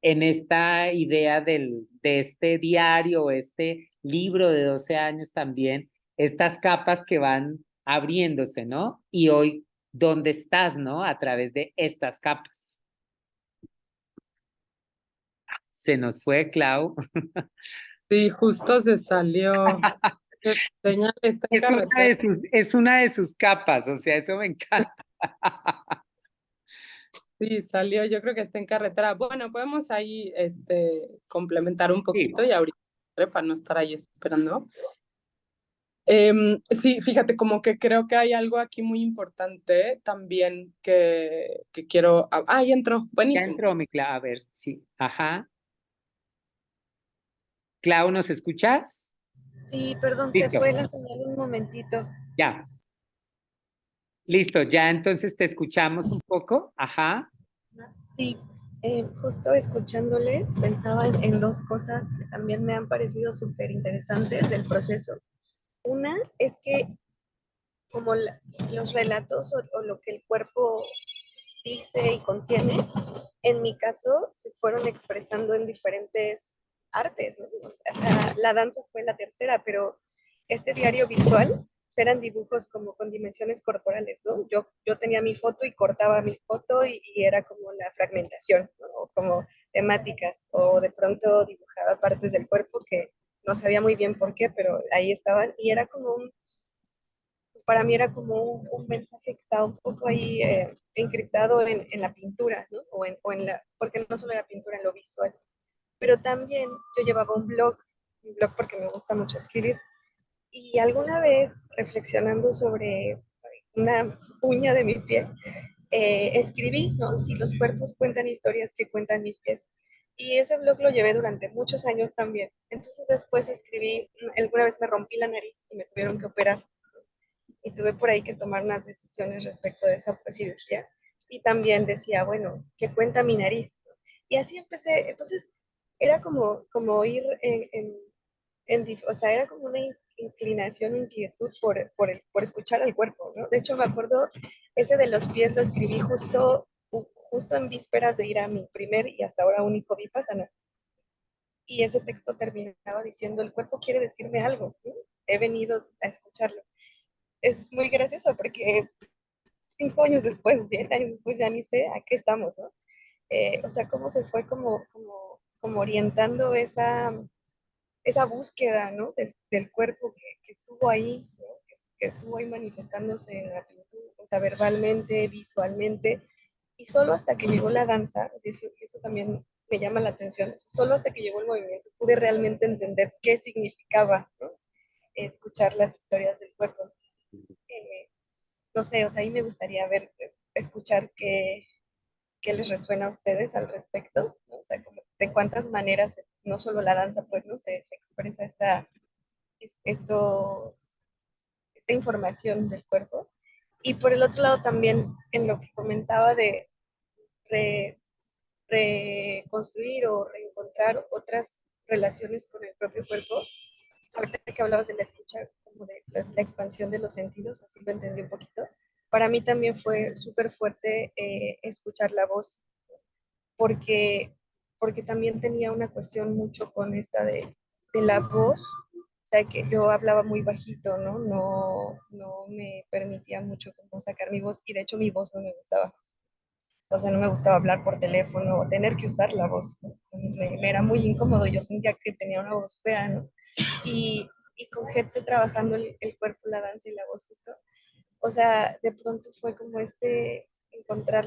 Speaker 1: en esta idea de este diario, este libro de 12 años también, estas capas que van abriéndose, ¿no? Y hoy, ¿dónde estás, no? A través de estas capas. Se nos fue, Clau.
Speaker 2: Sí, justo se salió. Señal está en carretera.
Speaker 1: Es una de sus capas, o sea, eso me encanta.
Speaker 2: Sí, salió, yo creo que está en carretera. Bueno, podemos ahí complementar un
Speaker 1: Sí,
Speaker 2: poquito y ahorita para no estar ahí esperando. Sí, fíjate, como que creo que hay algo aquí muy importante también que quiero. Ah, ya entró,
Speaker 1: ya
Speaker 2: buenísimo.
Speaker 1: entró mi Clau, a ver, sí, ajá. Clau, ¿nos escuchas?
Speaker 3: Sí, perdón, se
Speaker 1: Listo,
Speaker 3: fue la señal un momentito.
Speaker 1: ya. Listo, ya entonces te escuchamos un poco. Ajá.
Speaker 3: Sí, justo escuchándoles pensaba en dos cosas que también me han parecido súper interesantes del proceso. Una es que como los relatos o lo que el cuerpo dice y contiene, en mi caso se fueron expresando en diferentes artes, ¿no? O sea, la danza fue la tercera, pero este diario visual pues, eran dibujos como con dimensiones corporales, ¿no? Yo tenía mi foto y cortaba mi foto y era como la fragmentación, ¿no? O como temáticas, o de pronto dibujaba partes del cuerpo que no sabía muy bien por qué, pero ahí estaban, y era como pues para mí era como un mensaje que estaba un poco ahí encriptado en la pintura, ¿no? Porque no solo era pintura, en lo visual. Pero también yo llevaba un blog porque me gusta mucho escribir. Y alguna vez, reflexionando sobre una uña de mi pie, escribí, ¿no? Si los cuerpos cuentan historias que cuentan mis pies. Y ese blog lo llevé durante muchos años también. Entonces después escribí, alguna vez me rompí la nariz y me tuvieron que operar y tuve por ahí que tomar unas decisiones respecto de esa cirugía. Y también decía, bueno, ¿qué cuenta mi nariz? Y así empecé, entonces era como ir o sea, era como una inclinación, inquietud por escuchar al cuerpo, ¿no? De hecho, me acuerdo, ese de los pies lo escribí justo en vísperas de ir a mi primer y hasta ahora único Vipassana. Y ese texto terminaba diciendo, el cuerpo quiere decirme algo, ¿no? He venido a escucharlo. Es muy gracioso porque 5 años después, 7 años después, ya ni sé a qué estamos, ¿no? O sea, cómo se fue como orientando esa búsqueda, ¿no? Del cuerpo que estuvo ahí, ¿no? Que estuvo ahí manifestándose en la pintura, o sea, verbalmente, visualmente, y solo hasta que llegó la danza, eso también me llama la atención, solo hasta que llegó el movimiento pude realmente entender qué significaba, ¿no? Escuchar las historias del cuerpo. Eh, no sé, o sea, ahí me gustaría escuchar qué les resuena a ustedes al respecto, ¿no? O sea, como de cuántas maneras, no solo la danza, pues, ¿no? Se expresa esto, esta información del cuerpo. Y por el otro lado también, en lo que comentaba de re, reconstruir o reencontrar otras relaciones con el propio cuerpo, ahorita que hablabas de la escucha, como de la expansión de los sentidos, así lo entendí un poquito, para mí también fue súper fuerte escuchar la voz, porque, porque también tenía una cuestión mucho con esta de la voz, o sea, que yo hablaba muy bajito, ¿no? No me permitía mucho como sacar mi voz, y de hecho mi voz no me gustaba. O sea, no me gustaba hablar por teléfono o tener que usar la voz, ¿no? Me era muy incómodo, yo sentía que tenía una voz fea, ¿no? Y con Hetze trabajando el cuerpo, la danza y la voz justo, o sea, de pronto fue como encontrar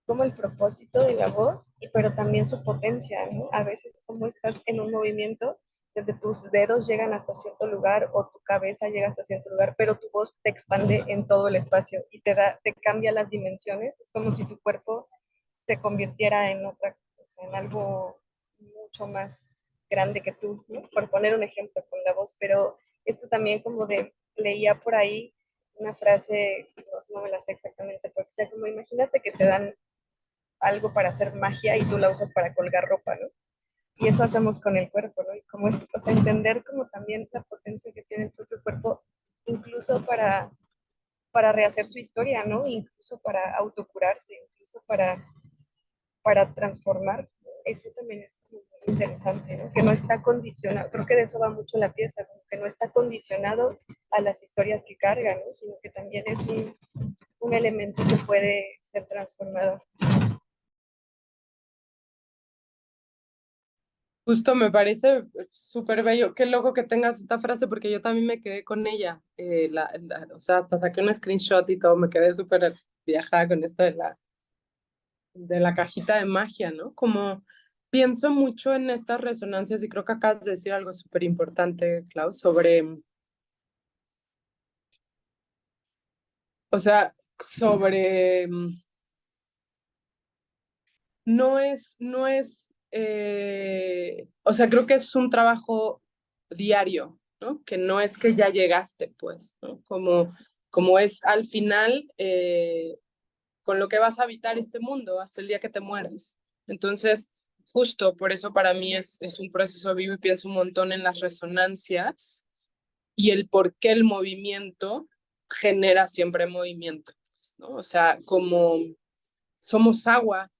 Speaker 3: como el propósito de la voz, pero también su potencia, ¿no? A veces como estás en un movimiento, desde tus dedos llegan hasta cierto lugar o tu cabeza llega hasta cierto lugar, pero tu voz te expande en todo el espacio y te cambia las dimensiones. Es como si tu cuerpo se convirtiera en otra cosa, en algo mucho más grande que tú, ¿no? Por poner un ejemplo con la voz, pero esto también como leía por ahí una frase, no me la sé exactamente, pero sea como imagínate que te dan algo para hacer magia y tú la usas para colgar ropa, ¿no? Y eso hacemos con el cuerpo, ¿no? Y como es, o sea, entender como también la potencia que tiene el propio cuerpo, incluso para rehacer su historia, ¿no? Incluso para autocurarse, incluso para transformar, eso también es como muy interesante, ¿no? Que no está condicionado, creo que de eso va mucho la pieza, como que no está condicionado a las historias que carga, ¿no? Sino que también es un elemento que puede ser transformado.
Speaker 2: Justo me parece súper bello. Qué loco que tengas esta frase porque yo también me quedé con ella. O sea, hasta saqué un screenshot y todo, me quedé súper viajada con esto de la cajita de magia, ¿no? Como pienso mucho en estas resonancias y creo que acabas de decir algo súper importante, Klaus, sobre, o sea, sobre, o sea, creo que es un trabajo diario, ¿no? Que no es que ya llegaste, pues, ¿no? Como es al final con lo que vas a habitar este mundo hasta el día que te mueres. Entonces, justo por eso para mí es un proceso vivo y pienso un montón en las resonancias y el por qué el movimiento genera siempre movimiento, pues, ¿no? O sea, como somos agua,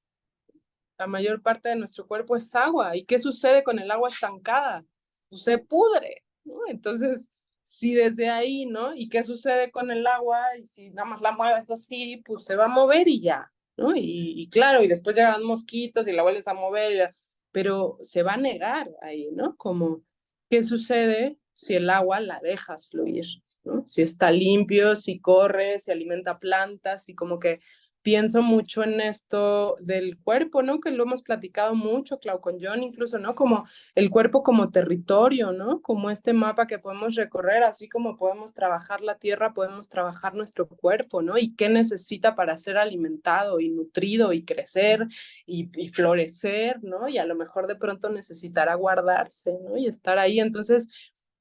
Speaker 2: la mayor parte de nuestro cuerpo es agua. ¿Y qué sucede con el agua estancada? Pues se pudre, ¿no? Entonces, si desde ahí, ¿no? ¿Y qué sucede con el agua? Y si nada más la mueves así, pues se va a mover y ya, ¿no? Y claro, y después llegarán mosquitos y la vuelves a mover, pero se va a negar ahí, ¿no? Como, ¿qué sucede si el agua la dejas fluir? ¿No? Si está limpio, si corre, si alimenta plantas, y como que pienso mucho en esto del cuerpo, ¿no? Que lo hemos platicado mucho, Clau, con John incluso, ¿no? Como el cuerpo como territorio, ¿no? Como este mapa que podemos recorrer, así como podemos trabajar la tierra, podemos trabajar nuestro cuerpo, ¿no? Y qué necesita para ser alimentado y nutrido y crecer y florecer, ¿no? Y a lo mejor de pronto necesitará guardarse, ¿no? Y estar ahí. Entonces,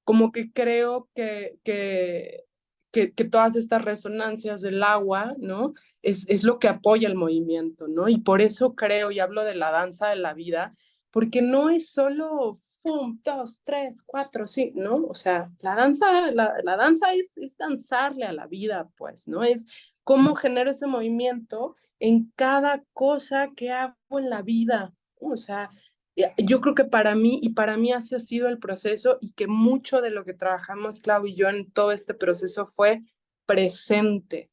Speaker 2: como que creo que todas estas resonancias del agua, ¿no? Es lo que apoya el movimiento, ¿no? Y por eso creo, y hablo de la danza de la vida, porque no es solo ¡fum! 2, 3, 4, sí, ¿no? O sea, la danza es danzarle a la vida, pues, ¿no? Es cómo genero ese movimiento en cada cosa que hago en la vida, ¿no? O sea, yo creo que para mí así ha sido el proceso y que mucho de lo que trabajamos, Clau y yo, en todo este proceso fue presente,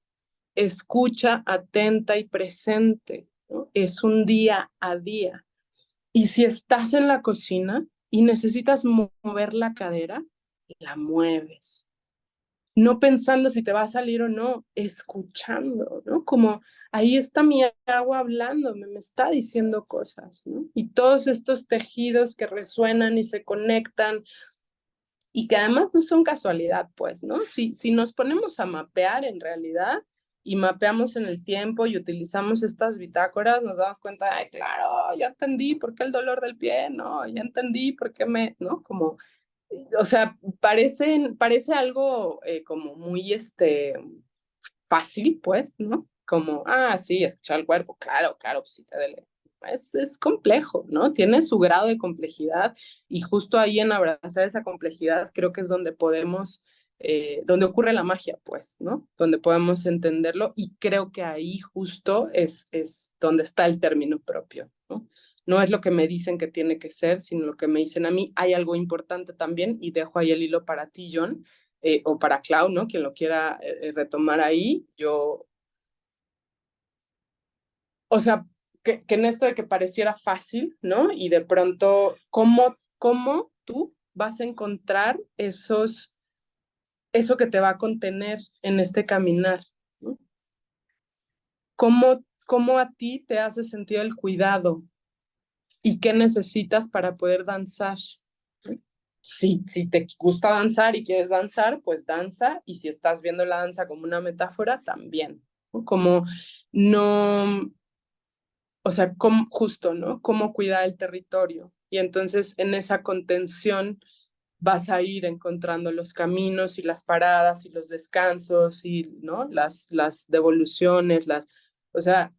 Speaker 2: escucha atenta y presente, ¿no? Es un día a día. Y si estás en la cocina y necesitas mover la cadera, la mueves. No pensando si te va a salir o no, escuchando, ¿no? Como ahí está mi agua hablándome, me está diciendo cosas, ¿no? Y todos estos tejidos que resuenan y se conectan y que además no son casualidad, pues, ¿no? Si nos ponemos a mapear en realidad y mapeamos en el tiempo y utilizamos estas bitácoras, nos damos cuenta, ay, claro, ya entendí por qué el dolor del pie, ¿no? Ya entendí por qué ¿no? Como, o sea, parece algo como muy, fácil, pues, ¿no? Como, sí, escuchar el cuerpo, claro, claro, pues sí te duele. Es complejo, ¿no? Tiene su grado de complejidad y justo ahí en abrazar esa complejidad creo que es donde podemos, donde ocurre la magia, pues, ¿no? Donde podemos entenderlo y creo que ahí justo es donde está el término propio, ¿no? No es lo que me dicen que tiene que ser, sino lo que me dicen a mí. Hay algo importante también y dejo ahí el hilo para ti, John, o para Clau, ¿no? Quien lo quiera retomar ahí, o sea, que en esto de que pareciera fácil, ¿no? Y de pronto, ¿cómo tú vas a encontrar eso que te va a contener en este caminar, ¿no? ¿Cómo a ti te hace sentido el cuidado y qué necesitas para poder danzar? Si te gusta danzar y quieres danzar, pues danza, y si estás viendo la danza como una metáfora, también, ¿no? Como no, o sea, justo, ¿no? Cómo cuidar el territorio. Y entonces en esa contención vas a ir encontrando los caminos y las paradas y los descansos y, ¿no? Las devoluciones, o sea,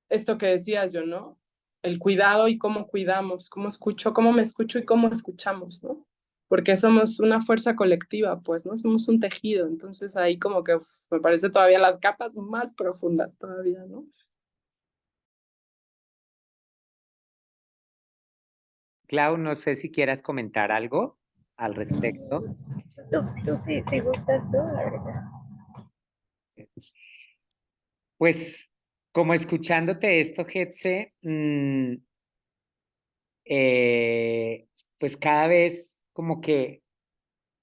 Speaker 2: esto que decías yo, ¿no? El cuidado y cómo cuidamos, cómo escucho, cómo me escucho y cómo escuchamos, ¿no? Porque somos una fuerza colectiva, pues, ¿no? Somos un tejido, entonces ahí como que me parece todavía las capas más profundas todavía, ¿no?
Speaker 1: Clau, no sé si quieras comentar algo al respecto.
Speaker 3: Tú sí, si gustas tú, la verdad.
Speaker 1: Pues como escuchándote esto, Getse, pues cada vez como que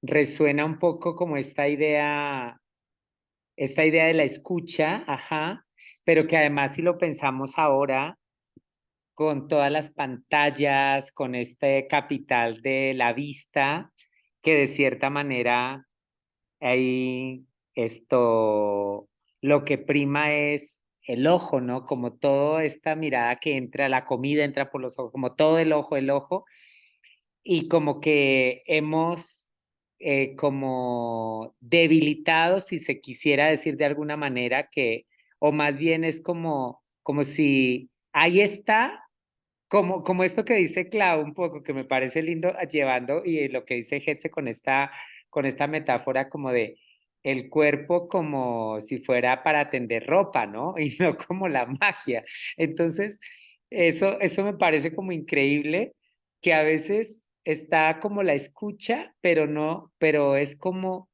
Speaker 1: resuena un poco como esta idea de la escucha, ajá, pero que además si lo pensamos ahora con todas las pantallas, con este capital de la vista, que de cierta manera ahí esto, lo que prima es el ojo, ¿no? Como toda esta mirada que entra, la comida entra por los ojos, como todo el ojo, y como que hemos como debilitado, si se quisiera decir de alguna manera, que, o más bien es como si ahí está, como esto que dice Clau un poco, que me parece lindo llevando, y lo que dice Hetze con esta metáfora como de el cuerpo como si fuera para tender ropa, ¿no? Y no como la magia. Entonces, eso me parece como increíble, que a veces está como la escucha, pero no, pero es como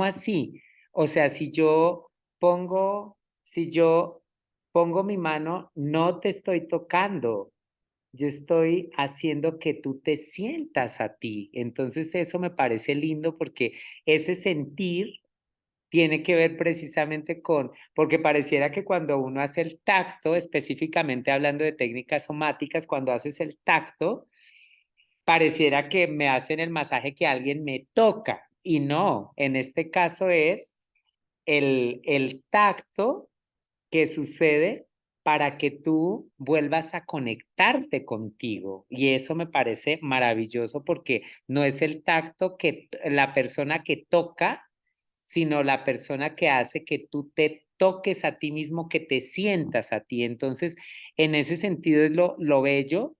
Speaker 1: así. O sea, si yo pongo mi mano, no te estoy tocando, yo estoy haciendo que tú te sientas a ti. Entonces eso me parece lindo porque ese sentir tiene que ver precisamente porque pareciera que cuando uno hace el tacto, específicamente hablando de técnicas somáticas, cuando haces el tacto, pareciera que me hacen el masaje que alguien me toca. Y no, en este caso es el tacto que sucede para que tú vuelvas a conectarte contigo. Y eso me parece maravilloso porque no es el tacto que la persona que toca, sino la persona que hace que tú te toques a ti mismo, que te sientas a ti. Entonces, en ese sentido es lo bello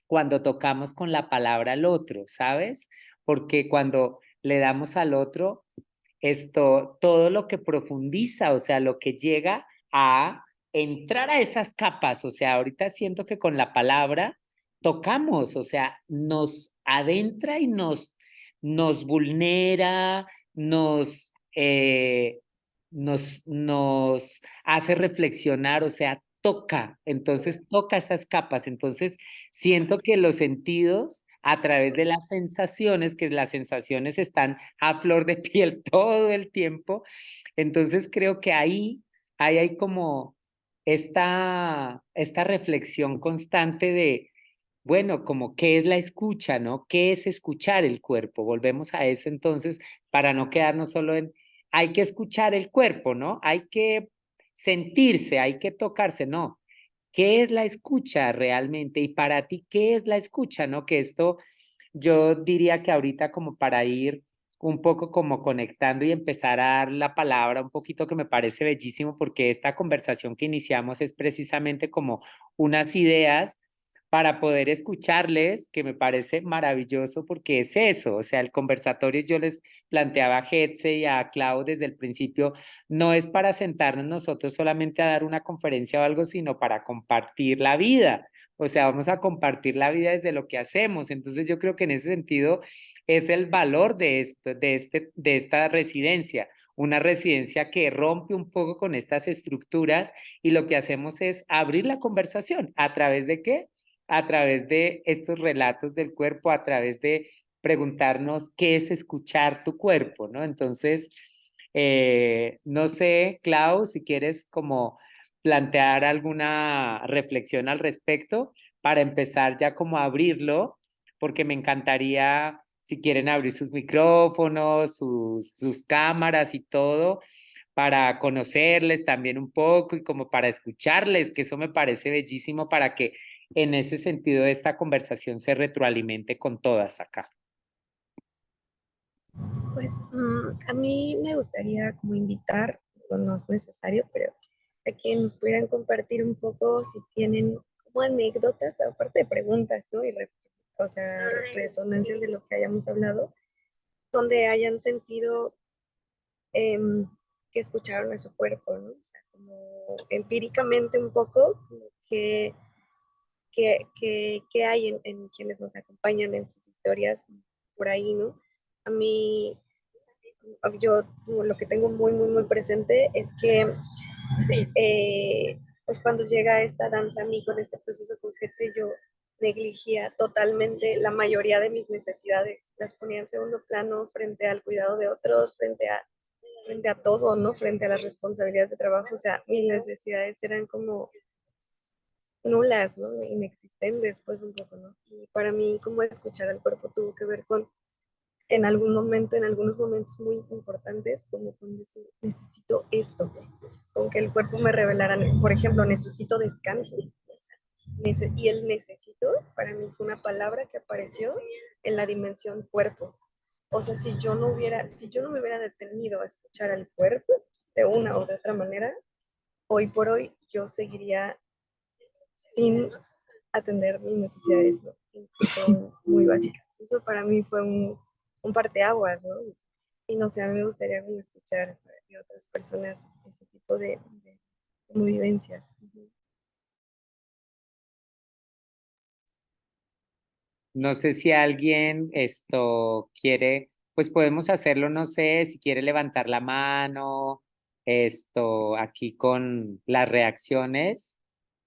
Speaker 1: cuando tocamos con la palabra al otro, ¿sabes? Porque cuando le damos al otro todo lo que profundiza, o sea, lo que llega a entrar a esas capas, o sea, ahorita siento que con la palabra tocamos, o sea, nos adentra y nos vulnera, nos hace reflexionar, o sea, toca, entonces toca esas capas, entonces siento que los sentidos a través de las sensaciones, que las sensaciones están a flor de piel todo el tiempo, entonces creo que ahí hay como esta reflexión constante de, bueno, como qué es la escucha, ¿no? ¿Qué es escuchar el cuerpo? Volvemos a eso entonces para no quedarnos solo en, hay que escuchar el cuerpo, ¿no? Hay que sentirse, hay que tocarse, no. ¿Qué es la escucha realmente? Y para ti, ¿qué es la escucha? ¿No? Que esto yo diría que ahorita como para ir un poco como conectando y empezar a dar la palabra un poquito que me parece bellísimo porque esta conversación que iniciamos es precisamente como unas ideas para poder escucharles, que me parece maravilloso porque es eso, o sea, el conversatorio yo les planteaba a Hetze y a Clau desde el principio, no es para sentarnos nosotros solamente a dar una conferencia o algo, sino para compartir la vida. O sea, vamos a compartir la vida desde lo que hacemos. Entonces yo creo que en ese sentido es el valor de esto, de esta residencia, una residencia que rompe un poco con estas estructuras y lo que hacemos es abrir la conversación. ¿A través de qué? A través de estos relatos del cuerpo, a través de preguntarnos qué es escuchar tu cuerpo, ¿no? Entonces, no sé, Clau, si quieres como plantear alguna reflexión al respecto para empezar ya como a abrirlo, porque me encantaría, si quieren abrir sus micrófonos, sus cámaras y todo, para conocerles también un poco y como para escucharles, que eso me parece bellísimo para que en ese sentido esta conversación se retroalimente con todas acá.
Speaker 3: Pues a mí me gustaría como invitar, bueno, no es necesario, pero a que nos pudieran compartir un poco si tienen como anécdotas, aparte de preguntas, ¿no? O sea, resonancias de lo que hayamos hablado, donde hayan sentido que escucharon a su cuerpo, ¿no? O sea, como empíricamente un poco, como que qué hay en quienes nos acompañan en sus historias por ahí, ¿no? A mí, yo lo que tengo muy presente es que pues cuando llega esta danza a mí con este proceso con Getse, yo negligía totalmente la mayoría de mis necesidades, las ponía en segundo plano frente al cuidado de otros, frente a todo, ¿no? Frente a las responsabilidades de trabajo, o sea, mis necesidades eran como nulas, ¿no? Inexistentes, pues un poco, ¿no? Y para mí, como escuchar al cuerpo tuvo que ver con, en algún momento, en algunos momentos muy importantes, como con decir, necesito esto, con que el cuerpo me revelara, por ejemplo, necesito descanso. Y el necesito, para mí fue una palabra que apareció en la dimensión cuerpo. O sea, si yo no me hubiera detenido a escuchar al cuerpo de una o de otra manera, hoy por hoy yo seguiría sin atender mis necesidades, ¿no? Incluso muy básicas. Eso para mí fue un parteaguas, ¿no? Y no sé, a mí me gustaría como escuchar de otras personas ese tipo de vivencias.
Speaker 1: No sé si alguien esto quiere, pues podemos hacerlo, no sé, si quiere levantar la mano, esto aquí con las reacciones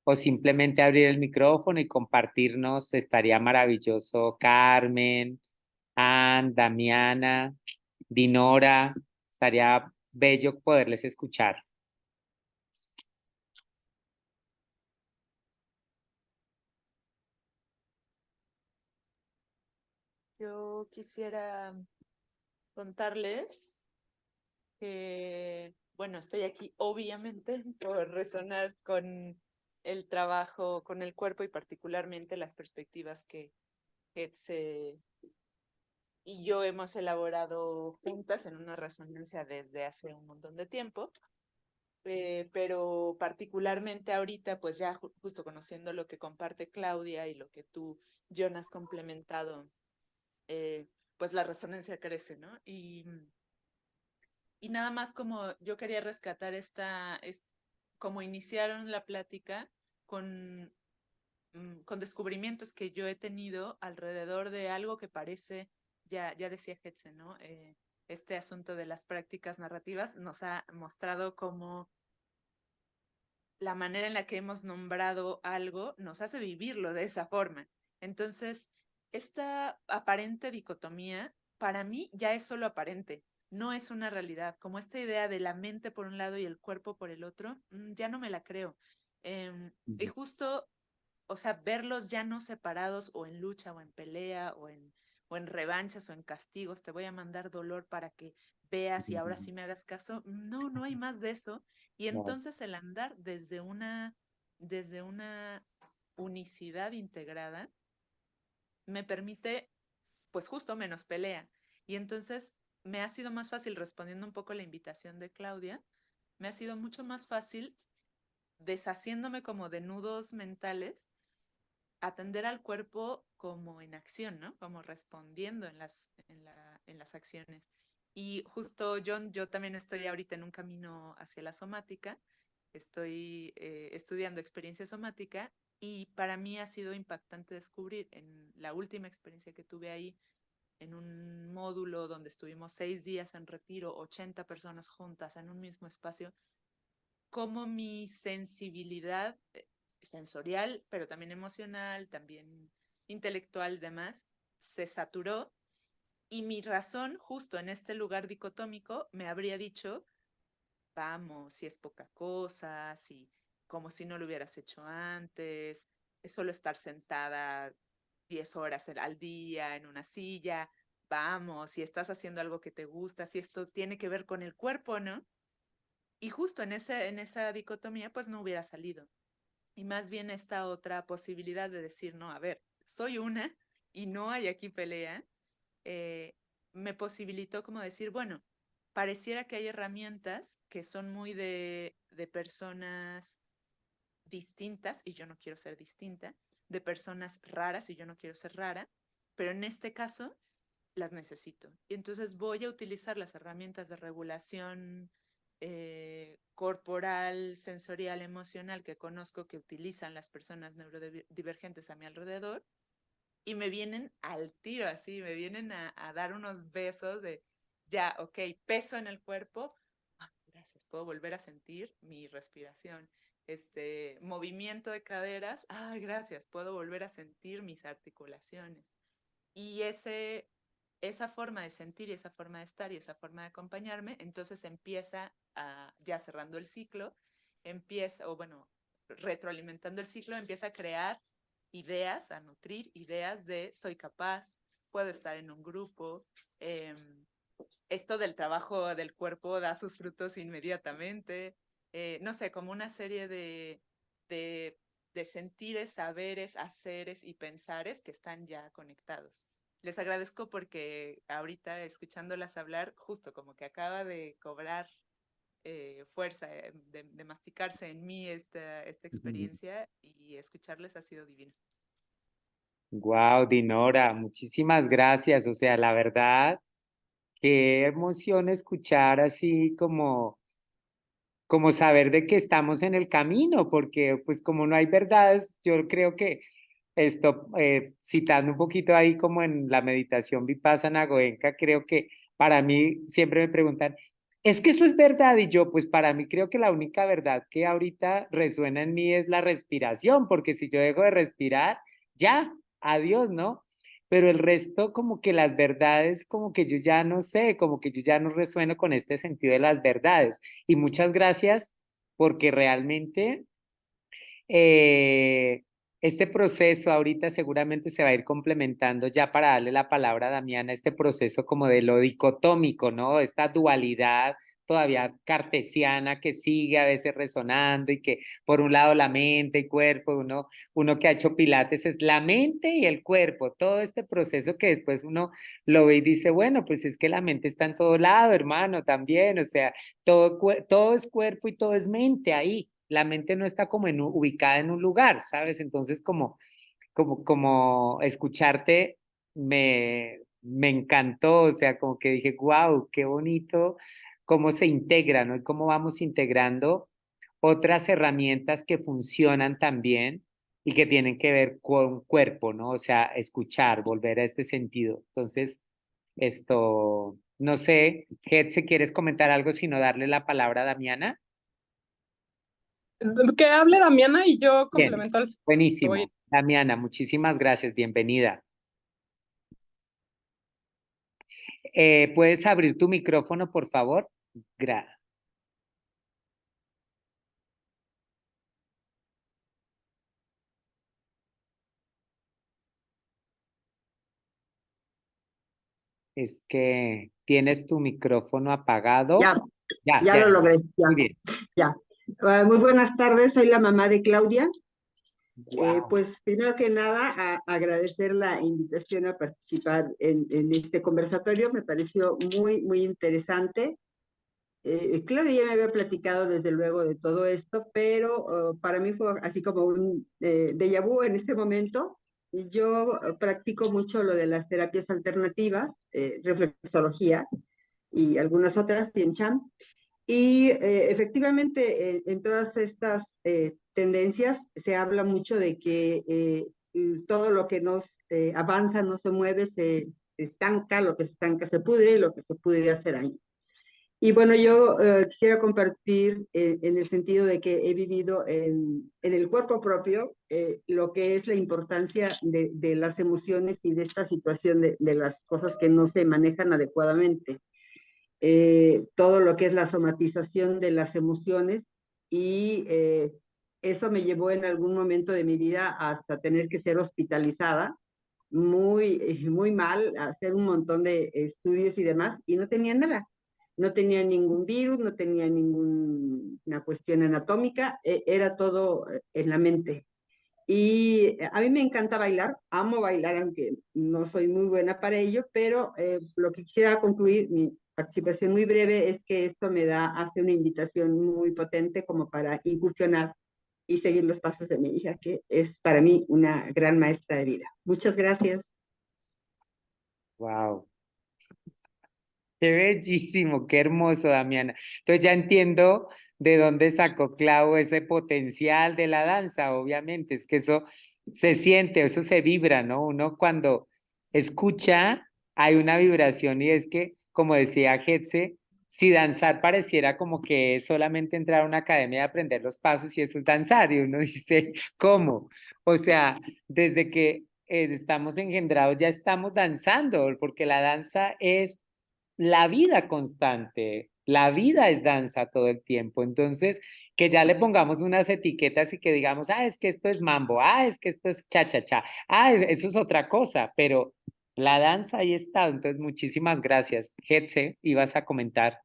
Speaker 1: o simplemente abrir el micrófono y compartirnos, estaría maravilloso. Carmen, Ann, Damiana, Dinora, estaría bello poderles escuchar.
Speaker 4: Yo quisiera contarles que, bueno, estoy aquí obviamente por resonar con el trabajo, con el cuerpo y particularmente las perspectivas que Etse y yo hemos elaborado juntas en una resonancia desde hace un montón de tiempo. Pero particularmente ahorita, pues ya justo conociendo lo que comparte Claudia y lo que tú, John, has complementado, pues la resonancia crece, ¿no? Y nada más como yo quería rescatar como iniciaron la plática con, con descubrimientos que yo he tenido alrededor de algo que parece, ya decía Hetze, ¿no? Este asunto de las prácticas narrativas nos ha mostrado cómo la manera en la que hemos nombrado algo nos hace vivirlo de esa forma. Entonces, esta aparente dicotomía, para mí, ya es solo aparente, no es una realidad. Como esta idea de la mente por un lado y el cuerpo por el otro, ya no me la creo. Y justo, o sea, verlos ya no separados o en lucha o en pelea o en revanchas o en castigos, te voy a mandar dolor para que veas y ahora sí me hagas caso. No, no hay más de eso. Y
Speaker 1: No.
Speaker 4: entonces el andar desde una unicidad integrada me permite, pues justo menos pelea. Y entonces me ha sido más fácil, respondiendo un poco a la invitación de Claudia, me ha sido mucho más fácil deshaciéndome como de nudos mentales, atender al cuerpo como en acción, ¿no? Como respondiendo en las acciones. Y justo, John, yo también estoy ahorita en un camino hacia la somática, estoy estudiando experiencia somática y para mí ha sido impactante descubrir en la última experiencia que tuve ahí, en un módulo donde estuvimos 6 días en retiro, 80 personas juntas en un mismo espacio, cómo mi sensibilidad sensorial, pero también emocional, también intelectual, demás, se saturó y mi razón, justo en este lugar dicotómico, me habría dicho, vamos, si es poca cosa, si como si no lo hubieras hecho antes, es solo estar sentada 10 horas al día en una silla, vamos, si estás haciendo algo que te gusta, si esto tiene que ver con el cuerpo, ¿no? Y justo en esa dicotomía, pues no hubiera salido. Y más bien esta otra posibilidad de decir, no, a ver, soy una y no hay aquí pelea, eh, me posibilitó como decir, bueno, pareciera que hay herramientas que son muy de personas distintas y yo no quiero ser distinta, de personas raras y yo no quiero ser rara, pero en este caso las necesito. Y entonces voy a utilizar las herramientas de regulación corporal, sensorial, emocional que conozco que utilizan las personas neurodivergentes a mi alrededor, y me vienen al tiro así, me vienen a dar unos besos de, ya, ok, peso en el cuerpo, gracias, puedo volver a sentir mi respiración. Movimiento de caderas, gracias, puedo volver a sentir mis articulaciones. Y esa forma de sentir y esa forma de estar y esa forma de acompañarme, entonces empieza ya cerrando el ciclo, retroalimentando el ciclo, empieza a crear ideas, a nutrir ideas de soy capaz, puedo estar en un grupo, esto del trabajo del cuerpo da sus frutos inmediatamente, no sé, como una serie de sentires, saberes, haceres y pensares que están ya conectados. Les agradezco porque ahorita escuchándolas hablar, justo como que acaba de cobrar fuerza, de masticarse en mí esta experiencia, y escucharles ha sido divino.
Speaker 1: Wow, Dinora, muchísimas gracias. O sea, la verdad, qué emoción escuchar así como saber de que estamos en el camino, porque pues como no hay verdades, yo creo que esto, citando un poquito ahí como en la meditación Vipassana Goenka, creo que para mí siempre me preguntan, ¿es que eso es verdad? Y yo, pues para mí creo que la única verdad que ahorita resuena en mí es la respiración, porque si yo dejo de respirar, ya, adiós, ¿no? Pero el resto como que las verdades, como que yo ya no sé, como que yo ya no resueno con este sentido de las verdades. Y muchas gracias porque realmente eh, este proceso ahorita seguramente se va a ir complementando ya para darle la palabra a Damiana, este proceso como de lo dicotómico, ¿no? Esta dualidad todavía cartesiana que sigue a veces resonando y que por un lado la mente y cuerpo, uno que ha hecho pilates es la mente y el cuerpo, todo este proceso que después uno lo ve y dice, bueno, pues es que la mente está en todo lado, hermano, también, o sea, todo es cuerpo y todo es mente ahí. La mente no está como ubicada en un lugar, ¿sabes? Entonces, como escucharte me encantó, o sea, como que dije, wow, qué bonito cómo se integra, ¿no? Y cómo vamos integrando otras herramientas que funcionan también y que tienen que ver con cuerpo, ¿no? O sea, escuchar, volver a este sentido. Entonces, no sé, Hed, si quieres comentar algo, sino darle la palabra a Damiana.
Speaker 2: Que hable Damiana y yo
Speaker 1: Bien,
Speaker 2: complemento al... Voy.
Speaker 1: buenísimo. Damiana, muchísimas gracias, bienvenida. ¿Puedes abrir tu micrófono, por favor? Es que tienes tu micrófono apagado.
Speaker 5: Ya lo logré, ya.
Speaker 1: Muy bien.
Speaker 5: Ya. Muy buenas tardes, soy la mamá de Claudia.
Speaker 1: Wow.
Speaker 5: Pues primero que nada, agradecer la invitación a participar en este conversatorio, me pareció muy, muy interesante. Claudia ya me había platicado desde luego de todo esto, pero para mí fue así como un déjà vu en este momento. Yo practico mucho lo de las terapias alternativas, reflexología y algunas otras, Tien Chan. Y efectivamente, en todas estas tendencias se habla mucho de que todo lo que nos avanza, no se mueve, se estanca, lo que se estanca se pudre y lo que se pudre hacer ahí. Y bueno, yo quisiera compartir en el sentido de que he vivido en el cuerpo propio lo que es la importancia de las emociones y de esta situación de las cosas que no se manejan adecuadamente. Todo lo que es la somatización de las emociones y eso me llevó en algún momento de mi vida hasta tener que ser hospitalizada, muy mal, hacer un montón de estudios y demás, y no tenía nada. No tenía ningún virus, no tenía ninguna cuestión anatómica, era todo en la mente. Y a mí me encanta bailar, amo bailar, aunque no soy muy buena para ello, pero lo que quisiera concluir, mi participación muy breve, es que esto hace una invitación muy potente como para incursionar y seguir los pasos de mi hija, que es para mí una gran maestra de vida. Muchas gracias.
Speaker 1: Wow. Qué bellísimo, qué hermoso, Damiana. Entonces ya entiendo de dónde sacó Clau ese potencial de la danza, obviamente, es que eso se siente, eso se vibra, ¿no? Uno cuando escucha, hay una vibración y es que, como decía Getse, si danzar pareciera como que es solamente entrar a una academia y aprender los pasos y eso es danzar, y uno dice, ¿cómo? O sea, desde que estamos engendrados ya estamos danzando, porque la danza es la vida constante, la vida es danza todo el tiempo. Entonces, que ya le pongamos unas etiquetas y que digamos, ah, es que esto es mambo, ah, es que esto es cha-cha-cha, ah, eso es otra cosa, pero la danza ahí está. Entonces, muchísimas gracias. Getse, ibas a comentar.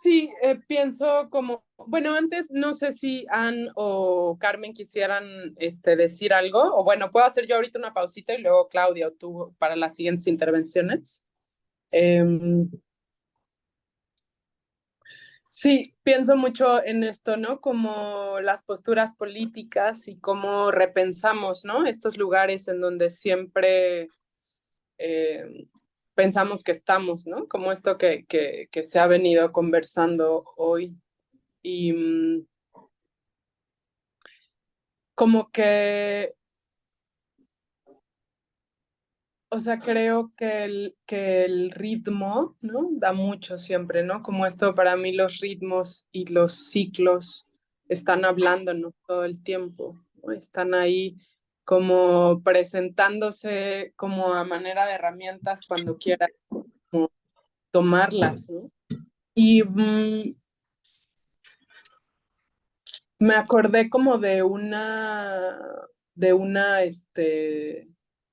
Speaker 2: Sí, pienso como, bueno, antes no sé si Ann o Carmen quisieran decir algo, o bueno, puedo hacer yo ahorita una pausita y luego Claudia o tú para las siguientes intervenciones. Em, sí, pienso mucho en esto, ¿no? Como las posturas políticas y cómo repensamos, ¿no? Estos lugares en donde siempre eh, pensamos que estamos, ¿no? Como esto que se ha venido conversando hoy. Y como que, o sea, creo que el ritmo, ¿no? Da mucho siempre, ¿no? Como esto para mí los ritmos y los ciclos están hablándonos todo el tiempo, ¿no? Están ahí como presentándose como a manera de herramientas cuando quieras como tomarlas, ¿no? Y me acordé como de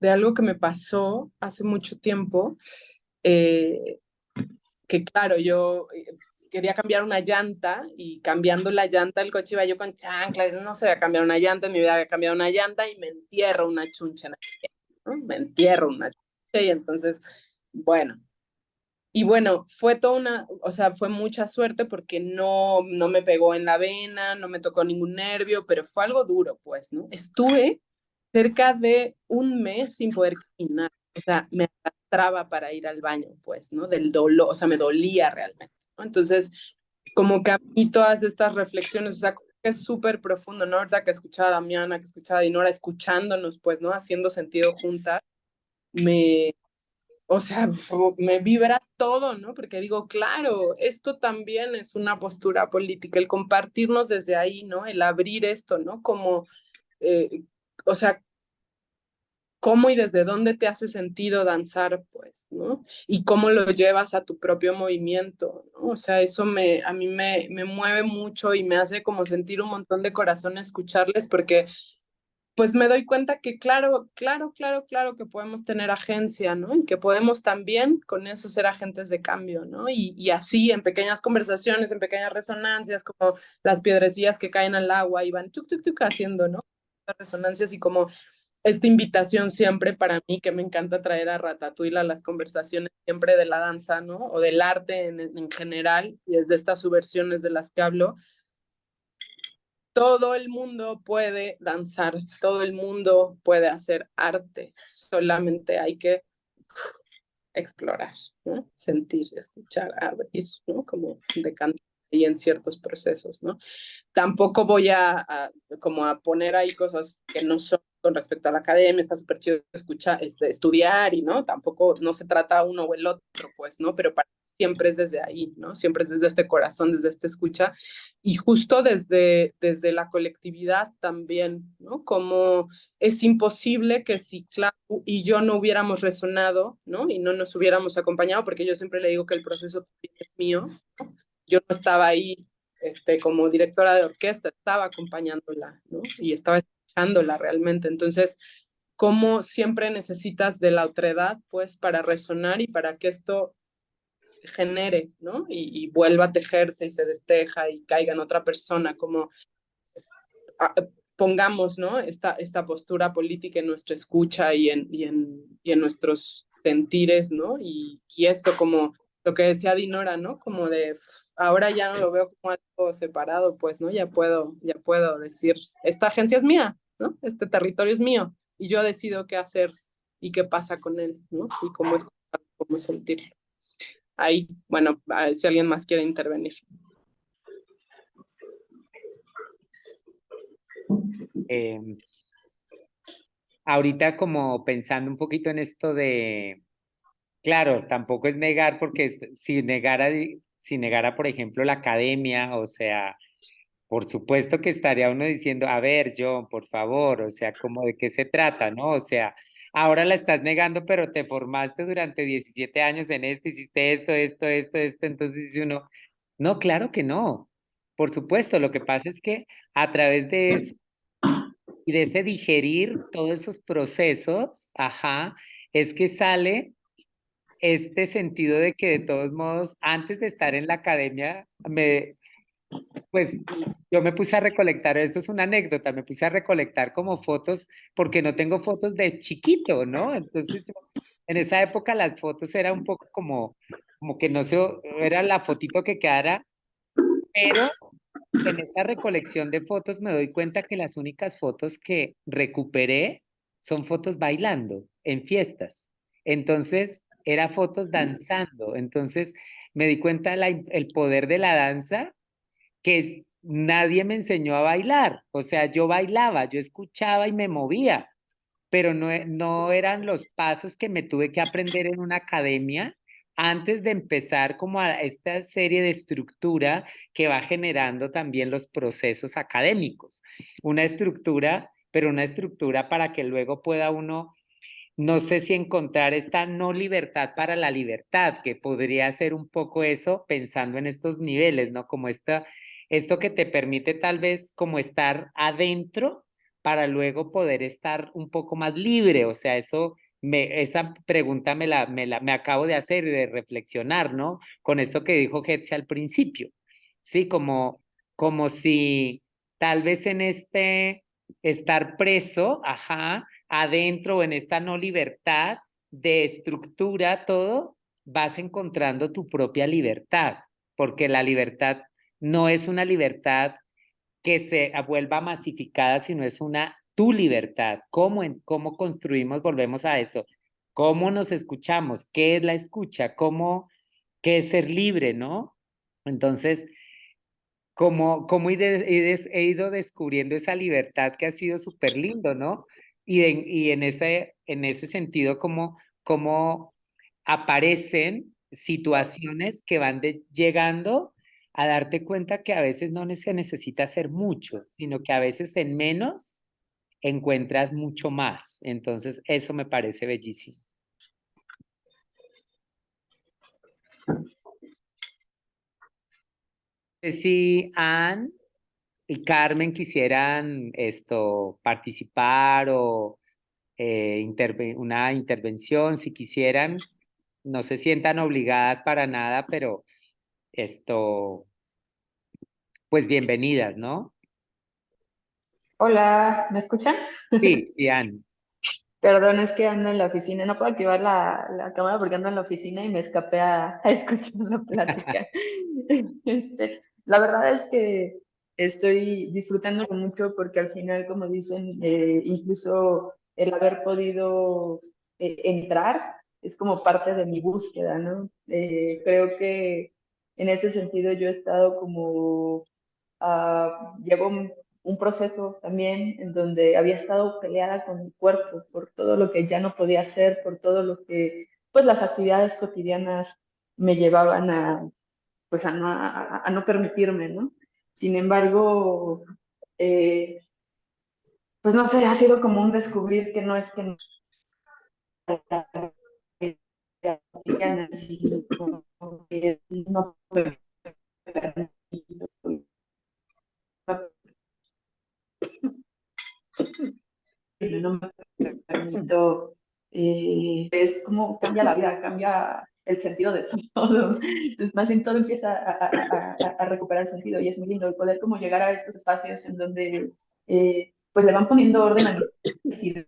Speaker 2: algo que me pasó hace mucho tiempo, eh, que claro, yo quería cambiar una llanta y cambiando la llanta del coche iba yo con chanclas, no se había cambiado una llanta, en mi vida había cambiado una llanta y me entierro una chuncha, ¿no? Me entierro una chuncha y entonces, bueno, y bueno, fue toda una, o sea, fue mucha suerte porque no me pegó en la vena, no me tocó ningún nervio, pero fue algo duro, pues, ¿no? Estuve cerca de un mes sin poder caminar, o sea, me arrastraba para ir al baño, pues, ¿no? Del dolor, o sea, me dolía realmente, ¿no? Entonces, como que a mí todas estas reflexiones, o sea, que es súper profundo, ¿no? Ahorita que escuchaba a Damiana, que escuchaba a Dinora, escuchándonos, pues, ¿no? Haciendo sentido juntas, me, o sea, me vibra todo, ¿no? Porque digo, claro, esto también es una postura política, el compartirnos desde ahí, ¿no? El abrir esto, ¿no? Como, eh, o sea, cómo y desde dónde te hace sentido danzar, pues, ¿no? Y cómo lo llevas a tu propio movimiento, ¿no? O sea, eso a mí me mueve mucho y me hace como sentir un montón de corazón escucharles porque pues me doy cuenta que claro que podemos tener agencia, ¿no? Y que podemos también con eso ser agentes de cambio, ¿no? Y así en pequeñas conversaciones, en pequeñas resonancias, como las piedrecillas que caen al agua y van tuk, tuk, tuk haciendo, ¿no? Resonancias y como esta invitación siempre para mí, que me encanta traer a Ratatouille a las conversaciones siempre de la danza, ¿no? O del arte en general, y es de estas subversiones de las que hablo, todo el mundo puede danzar, todo el mundo puede hacer arte, solamente hay que explorar, ¿no? Sentir, escuchar, abrir, ¿no? Como decantar y en ciertos procesos, ¿no? Tampoco voy como a poner ahí cosas que no son con respecto a la academia, está súper chido escuchar, estudiar y, ¿no? Tampoco no se trata uno o el otro, pues, ¿no? Pero para siempre es desde ahí, ¿no? Siempre es desde este corazón, desde esta escucha y justo desde la colectividad también, ¿no? Como es imposible que si Clau y yo no hubiéramos resonado, ¿no? Y no nos hubiéramos acompañado, porque yo siempre le digo que el proceso también es mío, ¿no? Yo no estaba ahí como directora de orquesta, estaba acompañándola, ¿no? Y estaba escuchándola realmente. Entonces, ¿cómo siempre necesitas de la otredad, pues, para resonar y para que esto genere, ¿no? Y vuelva a tejerse y se desteja y caiga en otra persona, como pongamos, ¿no? Esta postura política en nuestra escucha y en nuestros sentires, ¿no? Y esto como lo que decía Dinora, ¿no? Como de, ahora ya no lo veo como algo separado, pues, ¿no? Ya puedo decir, esta agencia es mía, ¿no? Este territorio es mío y yo decido qué hacer y qué pasa con él, ¿no? Y cómo escucharlo, cómo sentirlo. Ahí, bueno, si alguien más quiere intervenir.
Speaker 1: Em, Ahorita como pensando un poquito en esto de, claro, tampoco es negar porque si negara, por ejemplo, la academia, o sea, por supuesto que estaría uno diciendo, a ver, John, por favor, o sea, ¿cómo de qué se trata, no? O sea, ahora la estás negando, pero te formaste durante 17 años en esto, hiciste esto, entonces dice uno, no, claro que no. Por supuesto, lo que pasa es que a través de eso y de ese digerir todos esos procesos, ajá, es que sale este sentido de que de todos modos, antes de estar en la academia, pues yo me puse a recolectar, esto es una anécdota, me puse a recolectar como fotos, porque no tengo fotos de chiquito, ¿no? Entonces, en esa época las fotos era un poco como que no sé, era la fotito que quedara, pero en esa recolección de fotos me doy cuenta que las únicas fotos que recuperé son fotos bailando en fiestas. Entonces, era fotos danzando. Entonces, me di cuenta el poder de la danza que nadie me enseñó a bailar. O sea, yo bailaba, yo escuchaba y me movía, pero no eran los pasos que me tuve que aprender en una academia antes de empezar como a esta serie de estructura que va generando también los procesos académicos. Una estructura, pero una estructura para que luego pueda uno, no sé si encontrar esta no libertad para la libertad, que podría ser un poco eso pensando en estos niveles, ¿no? Como esto que te permite tal vez como estar adentro para luego poder estar un poco más libre. O sea, esa pregunta me acabo de hacer y de reflexionar, ¿no? Con esto que dijo Hetze al principio, ¿sí? Como si tal vez en este estar preso, ajá, adentro en esta no libertad de estructura, todo, vas encontrando tu propia libertad, porque la libertad no es una libertad que se vuelva masificada, sino es tu libertad. ¿Cómo construimos? Volvemos a esto. ¿Cómo nos escuchamos? ¿Qué es la escucha? ¿Qué es ser libre, no? Entonces, como he ido descubriendo esa libertad que ha sido súper lindo, ¿no? Y en ese sentido, como aparecen situaciones que van llegando a darte cuenta que a veces no se necesita hacer mucho, sino que a veces en menos encuentras mucho más. Entonces, eso me parece bellísimo. Si Anne y Carmen quisieran participar o una intervención, si quisieran, no se sientan obligadas para nada, pero pues bienvenidas, ¿no?
Speaker 6: Hola, ¿me escuchan?
Speaker 1: Sí, sí, Anne.
Speaker 6: Perdón, es que ando en la oficina. No puedo activar la cámara porque ando en la oficina y me escapé a escuchar la plática. La verdad es que estoy disfrutándolo mucho porque al final, como dicen, incluso el haber podido entrar es como parte de mi búsqueda, ¿no? Creo que en ese sentido yo he estado como llevo un proceso también en donde había estado peleada con mi cuerpo por todo lo que ya no podía hacer, por todo lo que pues las actividades cotidianas me llevaban pues a no permitirme, ¿no? Sin embargo, eh, pues no sé, ha sido como un descubrir que no es que no cotidiana, sino que no me permito, no me permito, es como cambia la vida, cambia el sentido de todo. Entonces, más bien todo empieza a recuperar el sentido y es muy lindo el poder como llegar a estos espacios en donde pues le van poniendo orden a mi necesidad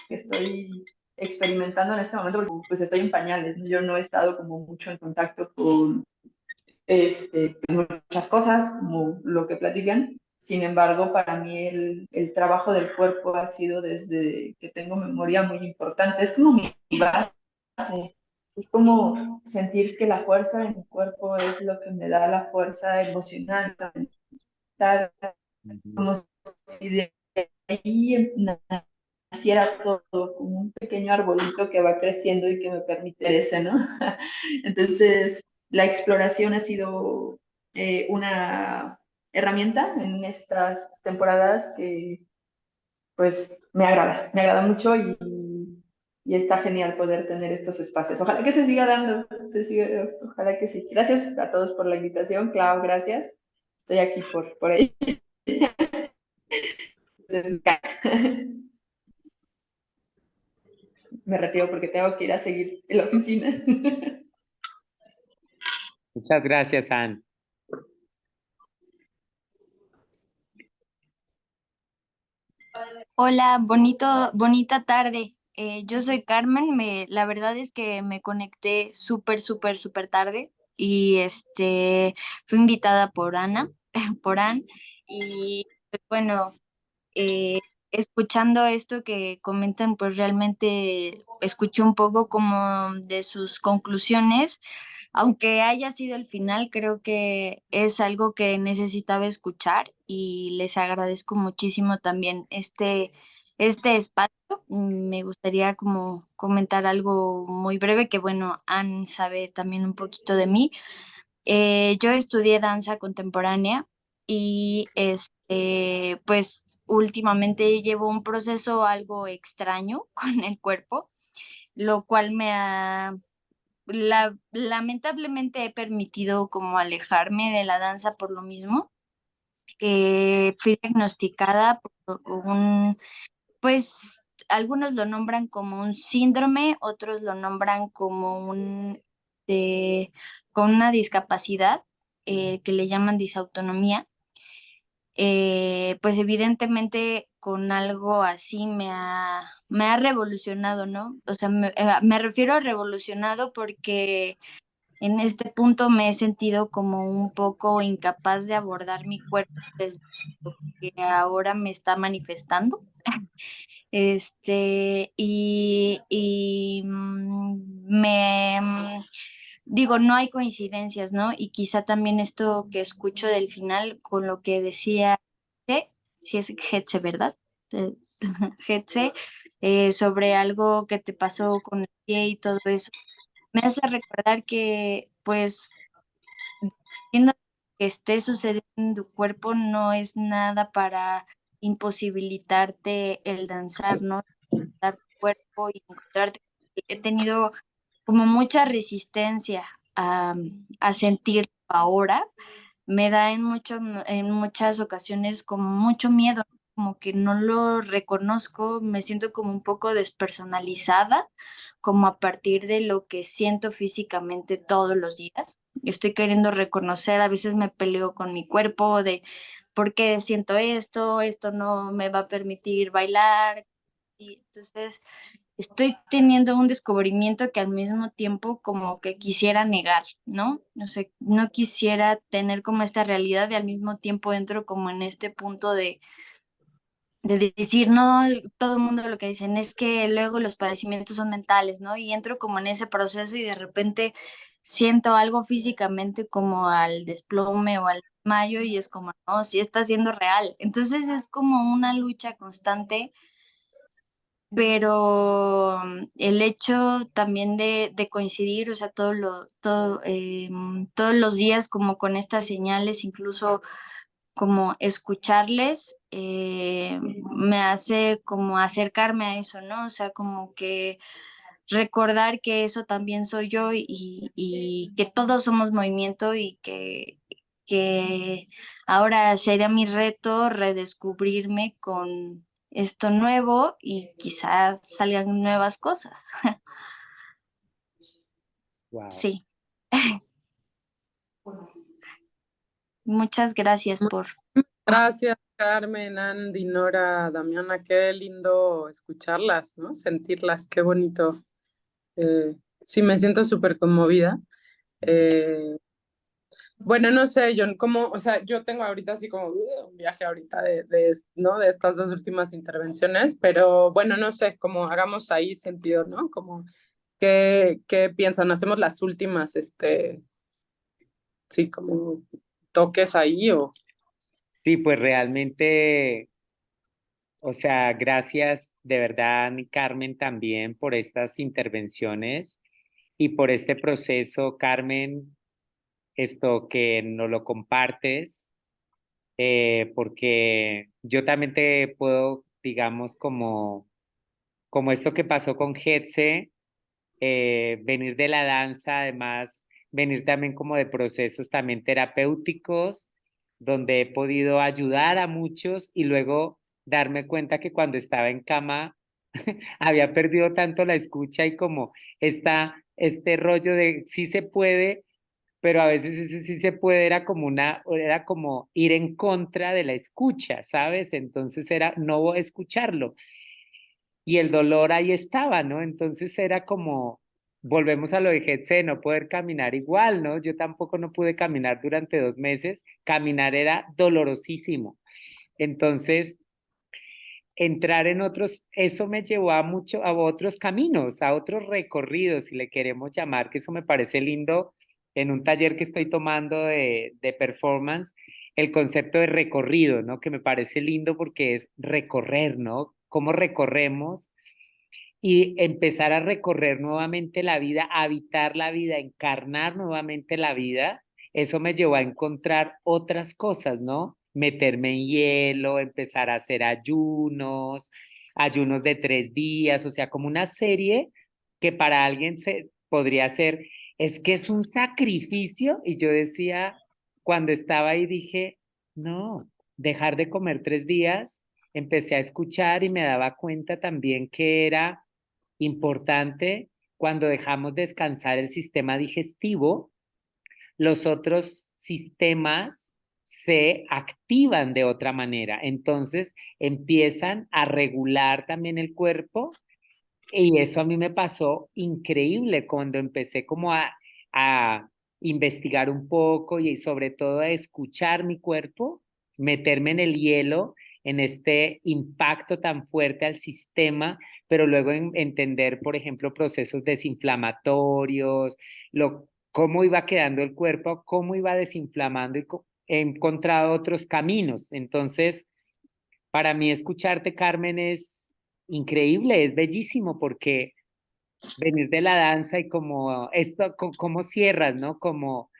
Speaker 6: que estoy experimentando en este momento, porque pues estoy en pañales, ¿no? Yo no he estado como mucho en contacto con muchas cosas, como lo que platican, Sin embargo, para mí el trabajo del cuerpo ha sido desde que tengo memoria muy importante. Es como mi base. Es como sentir que la fuerza de mi cuerpo es lo que me da la fuerza emocional, mental, como si de ahí naciera todo, como un pequeño arbolito que va creciendo y que me permite ese, ¿no? Entonces, la exploración ha sido una herramienta en estas temporadas que pues me agrada mucho y está genial poder tener estos espacios. Ojalá que se siga dando, ojalá que sí. Gracias a todos por la invitación, Clau, gracias. Estoy aquí por ahí. Me retiro porque tengo que ir a seguir en la oficina.
Speaker 1: Muchas gracias, Anne.
Speaker 7: Hola, bonita tarde. Yo soy Carmen. La verdad es que me conecté súper tarde y fui invitada por Ana, por Ann. Y pues, bueno, eh, escuchando esto que comentan, pues realmente escuché un poco como de sus conclusiones, aunque haya sido el final, creo que es algo que necesitaba escuchar y les agradezco muchísimo también este espacio. Me gustaría como comentar algo muy breve, que bueno, Ann sabe también un poquito de mí. Yo estudié danza contemporánea y pues últimamente llevo un proceso algo extraño con el cuerpo, lo cual lamentablemente he permitido como alejarme de la danza por lo mismo. Fui diagnosticada por pues algunos lo nombran como un síndrome, otros lo nombran como de, con una discapacidad que le llaman disautonomía. Pues evidentemente con algo así me ha revolucionado, ¿no? O sea, me refiero a revolucionado porque en este punto me he sentido como un poco incapaz de abordar mi cuerpo desde lo que ahora me está manifestando. Digo, no hay coincidencias, ¿no? Y quizá también esto que escucho del final con lo que decía, si es Getse, ¿verdad? Eh, Getse, sobre algo que te pasó con el pie y todo eso, me hace recordar que, pues, viendo que esté sucediendo en tu cuerpo no es nada para imposibilitarte el danzar, ¿no? Dar tu cuerpo y encontrarte. He tenido como mucha resistencia a sentir ahora. Me da en muchas ocasiones como mucho miedo, como que no lo reconozco, me siento como un poco despersonalizada, como a partir de lo que siento físicamente todos los días. Estoy queriendo reconocer, a veces me peleo con mi cuerpo de por qué siento esto no me va a permitir bailar. Y entonces estoy teniendo un descubrimiento que al mismo tiempo como que quisiera negar, ¿no? No sé, no quisiera tener como esta realidad y al mismo tiempo entro como en este punto de decir, no, todo el mundo lo que dicen es que luego los padecimientos son mentales, ¿no? Y entro como en ese proceso y de repente siento algo físicamente como al desplome o al desmayo y es como, no, sí está siendo real. Entonces es como una lucha constante, pero el hecho también de coincidir, o sea, todos los días como con estas señales, incluso como escucharles, me hace como acercarme a eso, ¿no? O sea, como que recordar que eso también soy yo y que todos somos movimiento y que ahora sería mi reto redescubrirme con esto nuevo y quizás salgan nuevas cosas.
Speaker 1: Wow.
Speaker 7: Sí, muchas gracias por...
Speaker 2: Gracias, Carmen, Andy, Nora, Damiana, qué lindo escucharlas, ¿no? Sentirlas, qué bonito. Sí, me siento súper conmovida. Eh, Bueno, no sé, yo como, o sea, yo tengo ahorita así como un viaje ahorita ¿no? De estas dos últimas intervenciones, pero bueno, no sé, como hagamos ahí sentido, ¿no? Como, ¿qué piensan? ¿Hacemos las últimas, sí, como toques ahí o?
Speaker 1: Sí, pues realmente, o sea, gracias de verdad, Carmen, también por estas intervenciones y por este proceso, Carmen, esto que nos lo compartes, porque yo también te puedo, digamos, como esto que pasó con Getse, venir de la danza, además, venir también como de procesos también terapéuticos, donde he podido ayudar a muchos y luego darme cuenta que cuando estaba en cama había perdido tanto la escucha y como este rollo de sí se puede, pero a veces ese sí se puede era como ir en contra de la escucha, ¿sabes? Entonces era no escucharlo y el dolor ahí estaba, ¿no? Entonces era como, volvemos a lo de Getse, no poder caminar igual, ¿no? Yo tampoco no pude caminar durante 2 meses, caminar era dolorosísimo. Entonces, entrar en otros, eso me llevó a otros caminos, a otros recorridos, si le queremos llamar, que eso me parece lindo en un taller que estoy tomando de performance, el concepto de recorrido, ¿no? Que me parece lindo porque es recorrer, ¿no? Cómo recorremos y empezar a recorrer nuevamente la vida, habitar la vida, encarnar nuevamente la vida, eso me llevó a encontrar otras cosas, ¿no? Meterme en hielo, empezar a hacer ayunos, ayunos de 3 días, o sea, como una serie que para alguien se podría ser, es que es un sacrificio, y yo decía, cuando estaba ahí dije, no, dejar de comer 3 días, empecé a escuchar y me daba cuenta también que era importante cuando dejamos descansar el sistema digestivo, los otros sistemas se activan de otra manera. Entonces empiezan a regular también el cuerpo y eso a mí me pasó increíble cuando empecé como a investigar un poco y sobre todo a escuchar mi cuerpo, meterme en el hielo, en este impacto tan fuerte al sistema, pero luego entender, por ejemplo, procesos desinflamatorios, cómo iba quedando el cuerpo, cómo iba desinflamando y he encontrado otros caminos. Entonces, para mí escucharte, Carmen, es increíble, es bellísimo porque venir de la danza y como esto, cómo cierras, ¿no? Como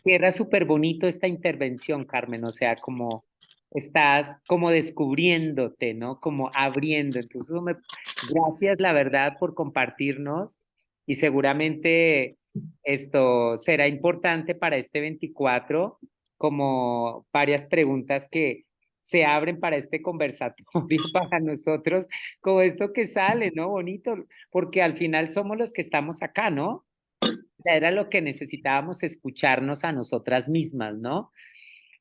Speaker 1: cierras súper bonito esta intervención, Carmen, o sea, como estás como descubriéndote, ¿no? Como abriendo. Entonces, gracias, la verdad, por compartirnos y seguramente esto será importante para este 24, como varias preguntas que se abren para este conversatorio para nosotros, como esto que sale, ¿no? Bonito, porque al final somos los que estamos acá, ¿no? Era lo que necesitábamos escucharnos a nosotras mismas, ¿no?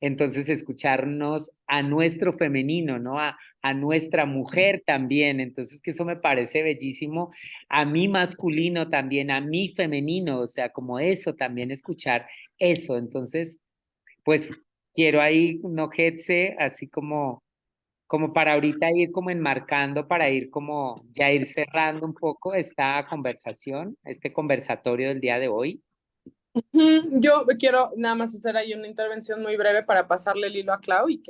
Speaker 1: Entonces, escucharnos a nuestro femenino, ¿no? A nuestra mujer también. Entonces, que eso me parece bellísimo. A mí masculino también, a mí femenino, o sea, como eso, también escuchar eso. Entonces, pues quiero ahí, no Getse, así como para ahorita ir como enmarcando, para ir como ya ir cerrando un poco esta conversación, este conversatorio del día de hoy.
Speaker 2: Yo quiero nada más hacer ahí una intervención muy breve para pasarle el hilo a Clau y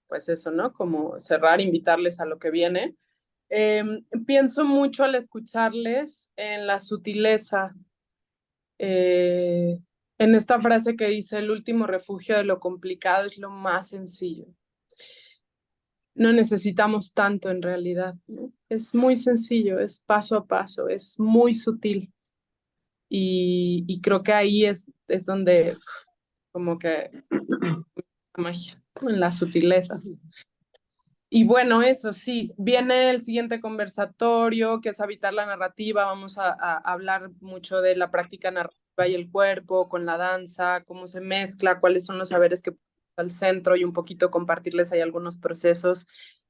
Speaker 2: pues eso, ¿no? Como cerrar, invitarles a lo que viene. Pienso mucho al escucharles en la sutileza, en esta frase que dice, el último refugio de lo complicado es lo más sencillo. No necesitamos tanto en realidad, ¿no? Es muy sencillo, es paso a paso, es muy sutil. Y creo que ahí es donde como que la magia, en las sutilezas. Y bueno, eso sí, viene el siguiente conversatorio, que es habitar la narrativa. Vamos a hablar mucho de la práctica narrativa y el cuerpo con la danza, cómo se mezcla, cuáles son los saberes que al centro y un poquito compartirles ahí algunos procesos,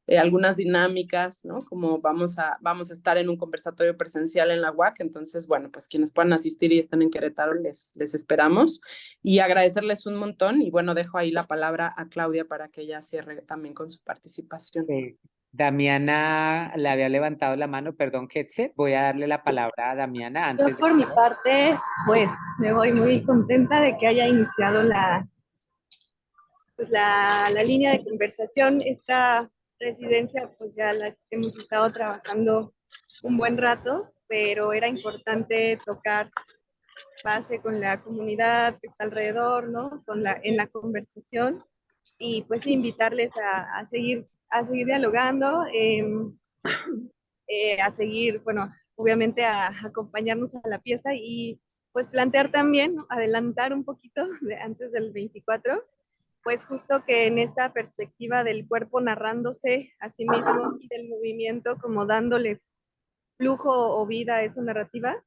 Speaker 2: algunas dinámicas, ¿no? Como vamos a estar en un conversatorio presencial en la UAC, entonces, bueno, pues quienes puedan asistir y estén en Querétaro, les esperamos. Y agradecerles un montón y bueno, dejo ahí la palabra a Claudia para que ella cierre también con su participación.
Speaker 1: Damiana le había levantado la mano, perdón, Getse, voy a darle la palabra a Damiana antes
Speaker 3: Yo por mi parte, pues me voy muy contenta de que haya iniciado la línea de conversación. Esta residencia pues ya la hemos estado trabajando un buen rato, pero era importante tocar base con la comunidad que está alrededor, ¿no? En la conversación y pues invitarles a seguir dialogando, a seguir, bueno, obviamente a acompañarnos a la pieza y pues plantear también, ¿no? Adelantar un poquito antes del 24, pues justo que en esta perspectiva del cuerpo narrándose a sí mismo y del movimiento como dándole flujo o vida a esa narrativa,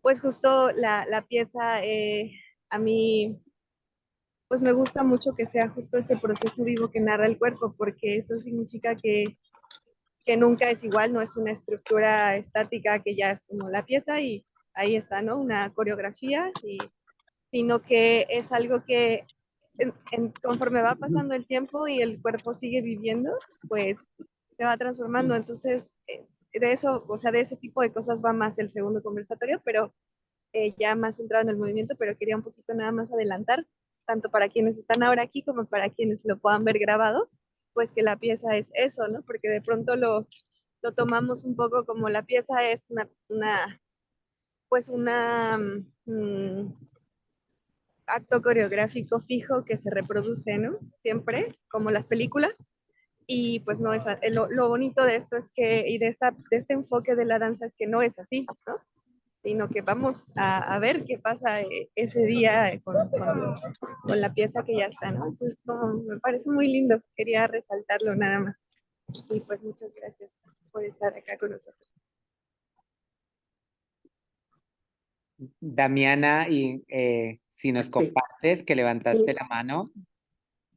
Speaker 3: pues justo la pieza a mí pues me gusta mucho que sea justo este proceso vivo que narra el cuerpo, porque eso significa que nunca es igual, no es una estructura estática que ya es como la pieza y ahí está, ¿no? Una coreografía, sino que es algo que conforme va pasando el tiempo y el cuerpo sigue viviendo, pues se va transformando. Entonces, de eso, o sea, de ese tipo de cosas va más el segundo conversatorio, pero ya más centrado en el movimiento, pero quería un poquito nada más adelantar, tanto para quienes están ahora aquí como para quienes lo puedan ver grabado, pues que la pieza es eso, ¿no? Porque de pronto lo tomamos un poco como la pieza es pues una acto coreográfico fijo que se reproduce, ¿no? Siempre, como las películas. Y pues no es, lo bonito de esto es que, y de este enfoque de la danza es que no es así, ¿no? Sino que vamos a ver qué pasa ese día con la pieza que ya está, ¿no? Eso es como, me parece muy lindo, quería resaltarlo nada más. Y pues muchas gracias por estar acá con nosotros.
Speaker 1: Damiana, y si nos compartes que levantaste la mano.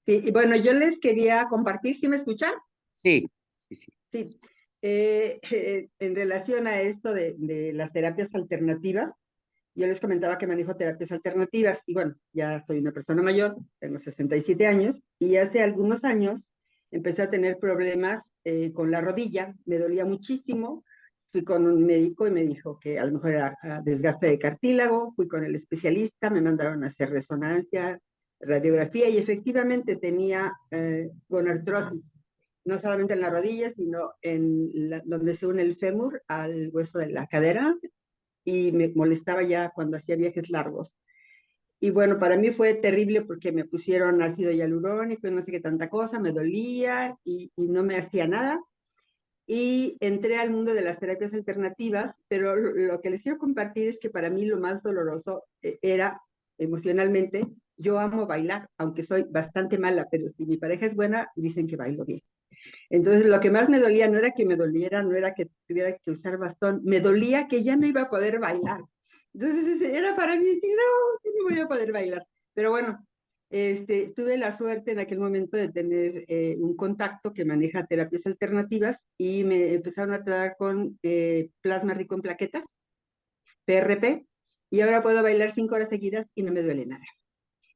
Speaker 5: Sí, y bueno, yo les quería compartir, ¿sí me escuchan?
Speaker 1: Sí, sí, sí.
Speaker 5: Sí. En relación a esto de las terapias alternativas, yo les comentaba que manejo terapias alternativas y bueno, ya soy una persona mayor, tengo 67 años y hace algunos años empecé a tener problemas con la rodilla, me dolía muchísimo, fui con un médico y me dijo que a lo mejor era desgaste de cartílago, fui con el especialista, me mandaron a hacer resonancia, radiografía y efectivamente tenía gonartrosis, no solamente en la rodilla, sino donde se une el fémur al hueso de la cadera, y me molestaba ya cuando hacía viajes largos. Y bueno, para mí fue terrible porque me pusieron ácido hialurónico y no sé qué tanta cosa, me dolía y no me hacía nada. Y entré al mundo de las terapias alternativas, pero lo que les quiero compartir es que para mí lo más doloroso era emocionalmente, yo amo bailar, aunque soy bastante mala, pero si mi pareja es buena, dicen que bailo bien. Entonces, lo que más me dolía no era que me doliera, no era que tuviera que usar bastón, me dolía que ya no iba a poder bailar. Entonces, era para mí, no voy a poder bailar. Pero bueno, tuve la suerte en aquel momento de tener un contacto que maneja terapias alternativas y me empezaron a tratar con plasma rico en plaquetas, PRP, y ahora puedo bailar 5 horas seguidas y no me duele nada.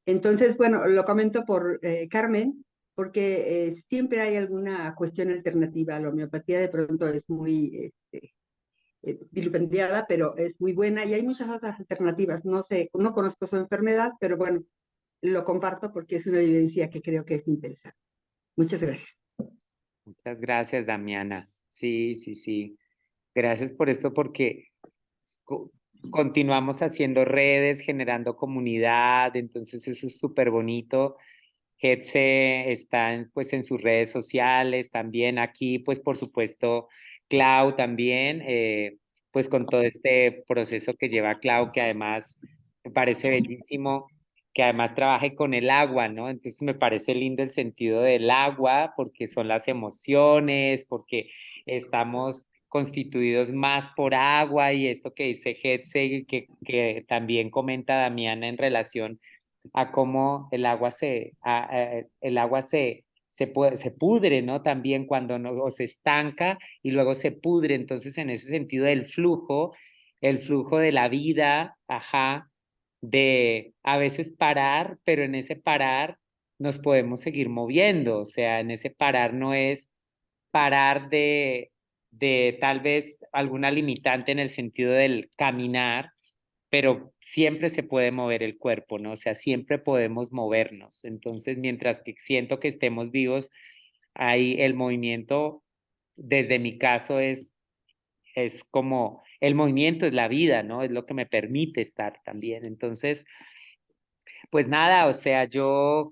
Speaker 5: Entonces, bueno, lo comento por Carmen, porque siempre hay alguna cuestión alternativa. La homeopatía de pronto es muy vilipendiada, pero es muy buena y hay muchas otras alternativas. No sé, no conozco su enfermedad, pero bueno, lo comparto porque es una evidencia que creo que es interesante. Muchas gracias.
Speaker 1: Muchas gracias, Damiana. Sí, sí, sí. Gracias por esto porque continuamos haciendo redes, generando comunidad, entonces eso es súper bonito. Getse está pues en sus redes sociales también aquí, pues por supuesto Clau también, pues con todo este proceso que lleva Clau, que además me parece bellísimo, que además trabaje con el agua, ¿no? Entonces me parece lindo el sentido del agua, porque son las emociones, porque estamos constituidos más por agua y esto que dice Getse, que también comenta Damiana en relación a cómo el agua se pudre, ¿no? También cuando no, o se estanca y luego se pudre. Entonces, en ese sentido, el flujo de la vida, ajá, de a veces parar, pero en ese parar nos podemos seguir moviendo. O sea, en ese parar no es parar de tal vez alguna limitante en el sentido del caminar, pero siempre se puede mover el cuerpo, ¿no? O sea, siempre podemos movernos. Entonces, mientras que siento que estemos vivos, ahí el movimiento, desde mi caso, es como, el movimiento es la vida, ¿no? Es lo que me permite estar también. Entonces, pues nada, o sea, yo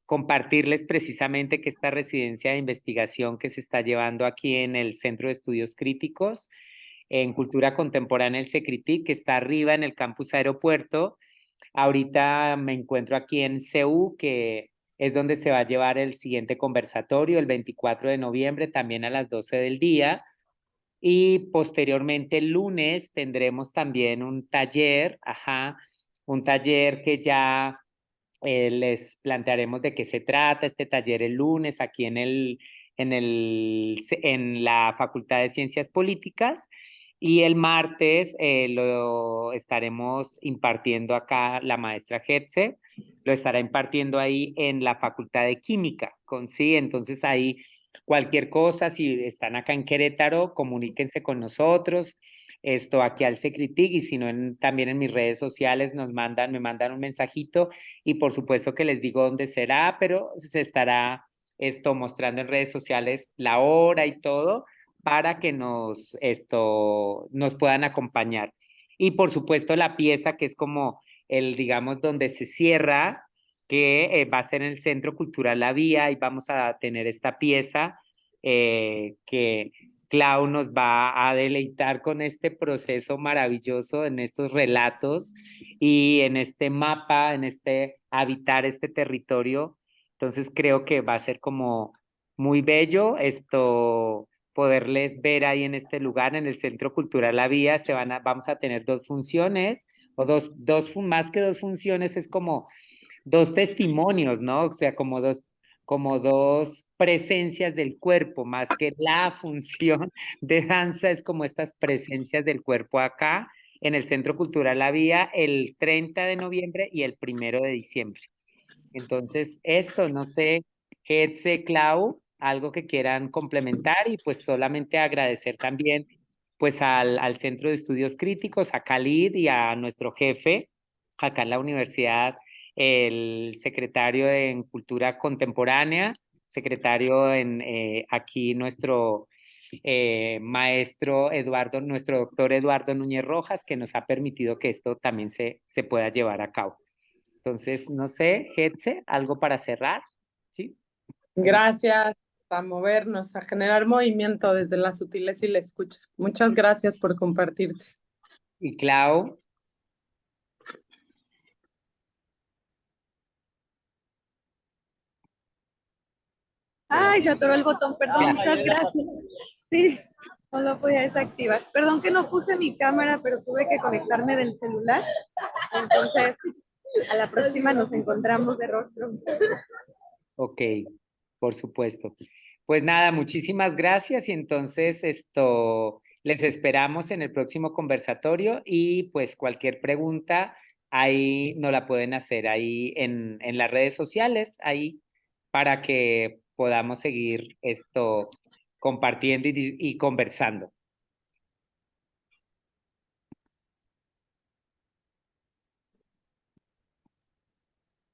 Speaker 1: compartirles precisamente que esta residencia de investigación que se está llevando aquí en el Centro de Estudios Críticos en Cultura Contemporánea, el CECRITIC, que está arriba en el campus Aeropuerto. Ahorita me encuentro aquí en CEU, que es donde se va a llevar el siguiente conversatorio, el 24 de noviembre, también a las 12 del día. Y posteriormente el lunes tendremos también un taller, un taller que ya les plantearemos de qué se trata este taller el lunes aquí en la Facultad de Ciencias Políticas. Y el martes lo estaremos impartiendo acá la maestra Hetze, lo estará impartiendo ahí en la Facultad de Química, sí, entonces ahí cualquier cosa, si están acá en Querétaro, comuníquense con nosotros, esto aquí al Secritic, y si no, también en mis redes sociales me mandan un mensajito, y por supuesto que les digo dónde será, pero se estará mostrando en redes sociales la hora y todo, para que nos puedan acompañar. Y por supuesto la pieza que es como digamos, donde se cierra, que va a ser en el Centro Cultural La Vía, y vamos a tener esta pieza que Clau nos va a deleitar con este proceso maravilloso, en estos relatos y en este mapa, en este habitar este territorio. Entonces creo que va a ser como muy bello poderles ver ahí en este lugar, en el Centro Cultural La Vía. Vamos a tener dos funciones, o más que dos funciones, es como dos testimonios, ¿no? O sea, como dos presencias del cuerpo, más que la función de danza, es como estas presencias del cuerpo acá en el Centro Cultural La Vía el 30 de noviembre y el 1 de diciembre. Entonces, no sé, Hetze, Clau, algo que quieran complementar, y pues solamente agradecer también pues al Centro de Estudios Críticos, a Khalid y a nuestro jefe acá en la universidad, el secretario en Cultura Contemporánea, secretario aquí nuestro nuestro doctor Eduardo Núñez Rojas, que nos ha permitido que esto también se pueda llevar a cabo. Entonces, no sé, Hetze, algo para cerrar, ¿sí?
Speaker 2: Gracias a movernos, a generar movimiento desde la sutileza y la escucha. Muchas gracias por compartirse.
Speaker 1: Y Clau.
Speaker 3: Ay, se atoró el botón, perdón, muchas gracias. Sí, no lo podía desactivar. Perdón que no puse mi cámara, pero tuve que conectarme del celular. Entonces, a la próxima nos encontramos de rostro.
Speaker 1: Ok, por supuesto. Pues nada, muchísimas gracias, y entonces les esperamos en el próximo conversatorio, y pues cualquier pregunta ahí nos la pueden hacer ahí en las redes sociales, ahí para que podamos seguir compartiendo y conversando.